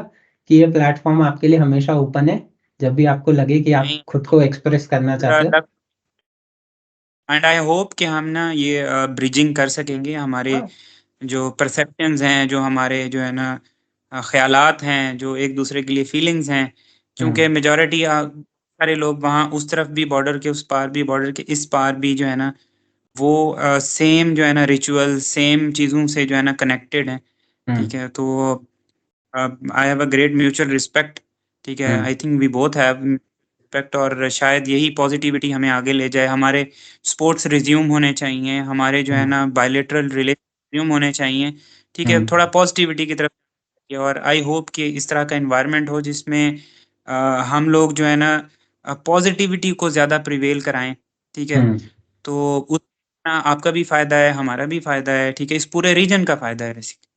कि ये प्लेटफॉर्म आपके लिए हमेशा ओपन है। जब भी आपको लगे कि आप नहीं, खुद को एक्सप्रेस करना चाहते हो। एंड आई होप कि हम ना ये ब्रिजिंग कर सकेंगे, हमारे हाँ। जो परसेप्शंस हैं, जो हमारे जो है ना ख़यालात हैं, जो एक दूसरे के लिए फीलिंग्स हैं, हम्म। क्योंकि मेजॉरिटी सारे लोग वहाँ उस तरफ भी बॉर्डर के उस पार भी बॉर्डर के इस पार भी जो है ना वो सेम जो है ना रिचुअल सेम चीज़ों से जो है ना कनेक्टेड हैं, हम्म। ठीक है? तो I have a great mutual respect, ठीक है? Hmm. I think we both have respect, और शायद यही पॉजिटिविटी हमें आगे ले जाए। हमारे स्पोर्ट्स रिज्यूम होने चाहिए, हमारे जो है हम्म। ना बायलैटरल रिज्यूम होने चाहिए, ठीक है? हम्म। थोड़ा पॉजिटिविटी की तरफ, और आई होप कि इस तरह का एनवायरनमेंट हो जिसमें अ, हम लोग जो है ना पॉजिटिविटी को ज़्यादा प्रिवेल कराएं, ठीक है? हम्म। तो उतना आपका भी फ़ायदा है, हमारा भी फ़ायदा है, ठीक है? इस पूरे रीजन का फ़ायदा है बेसिकली।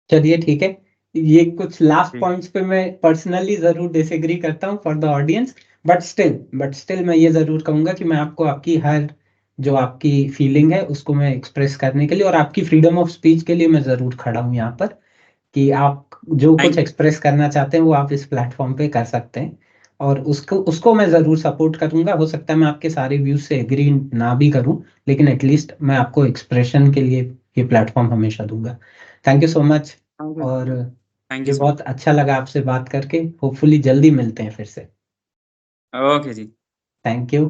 चलिए ठीक है। ये कुछ लास्ट जी। पॉइंट्स पे मैं पर्सनली जरूर डिसएग्री करता हूँ for the audience. But still मैं ये जरूर कहूंगा कि मैं आपको आपकी हर जो आपकी फीलिंग है उसको मैं एक्सप्रेस करने के लिए, और आपकी फ्रीडम ऑफ स्पीच के लिए मैं जरूर खड़ा हूँ यहाँ पर। कि आप जो कुछ थैंक एक्सप्रेस करना चाहते हैं वो आप इस प्लेटफॉर्म पे कर सकते हैं। और उसको उसको मैं जरूर सपोर्ट करूंगा। हो सकता है मैं आपके सारे व्यूज से एग्री ना भी करूं, लेकिन एटलीस्ट मैं आपको एक्सप्रेशन के लिए ये प्लेटफॉर्म हमेशा दूंगा। Thank you so much. You और थैंक यू ये सो बहुत अच्छा लगा आपसे बात करके। होपफुली जल्दी मिलते हैं फिर से। मच। ओके जी। Thank you.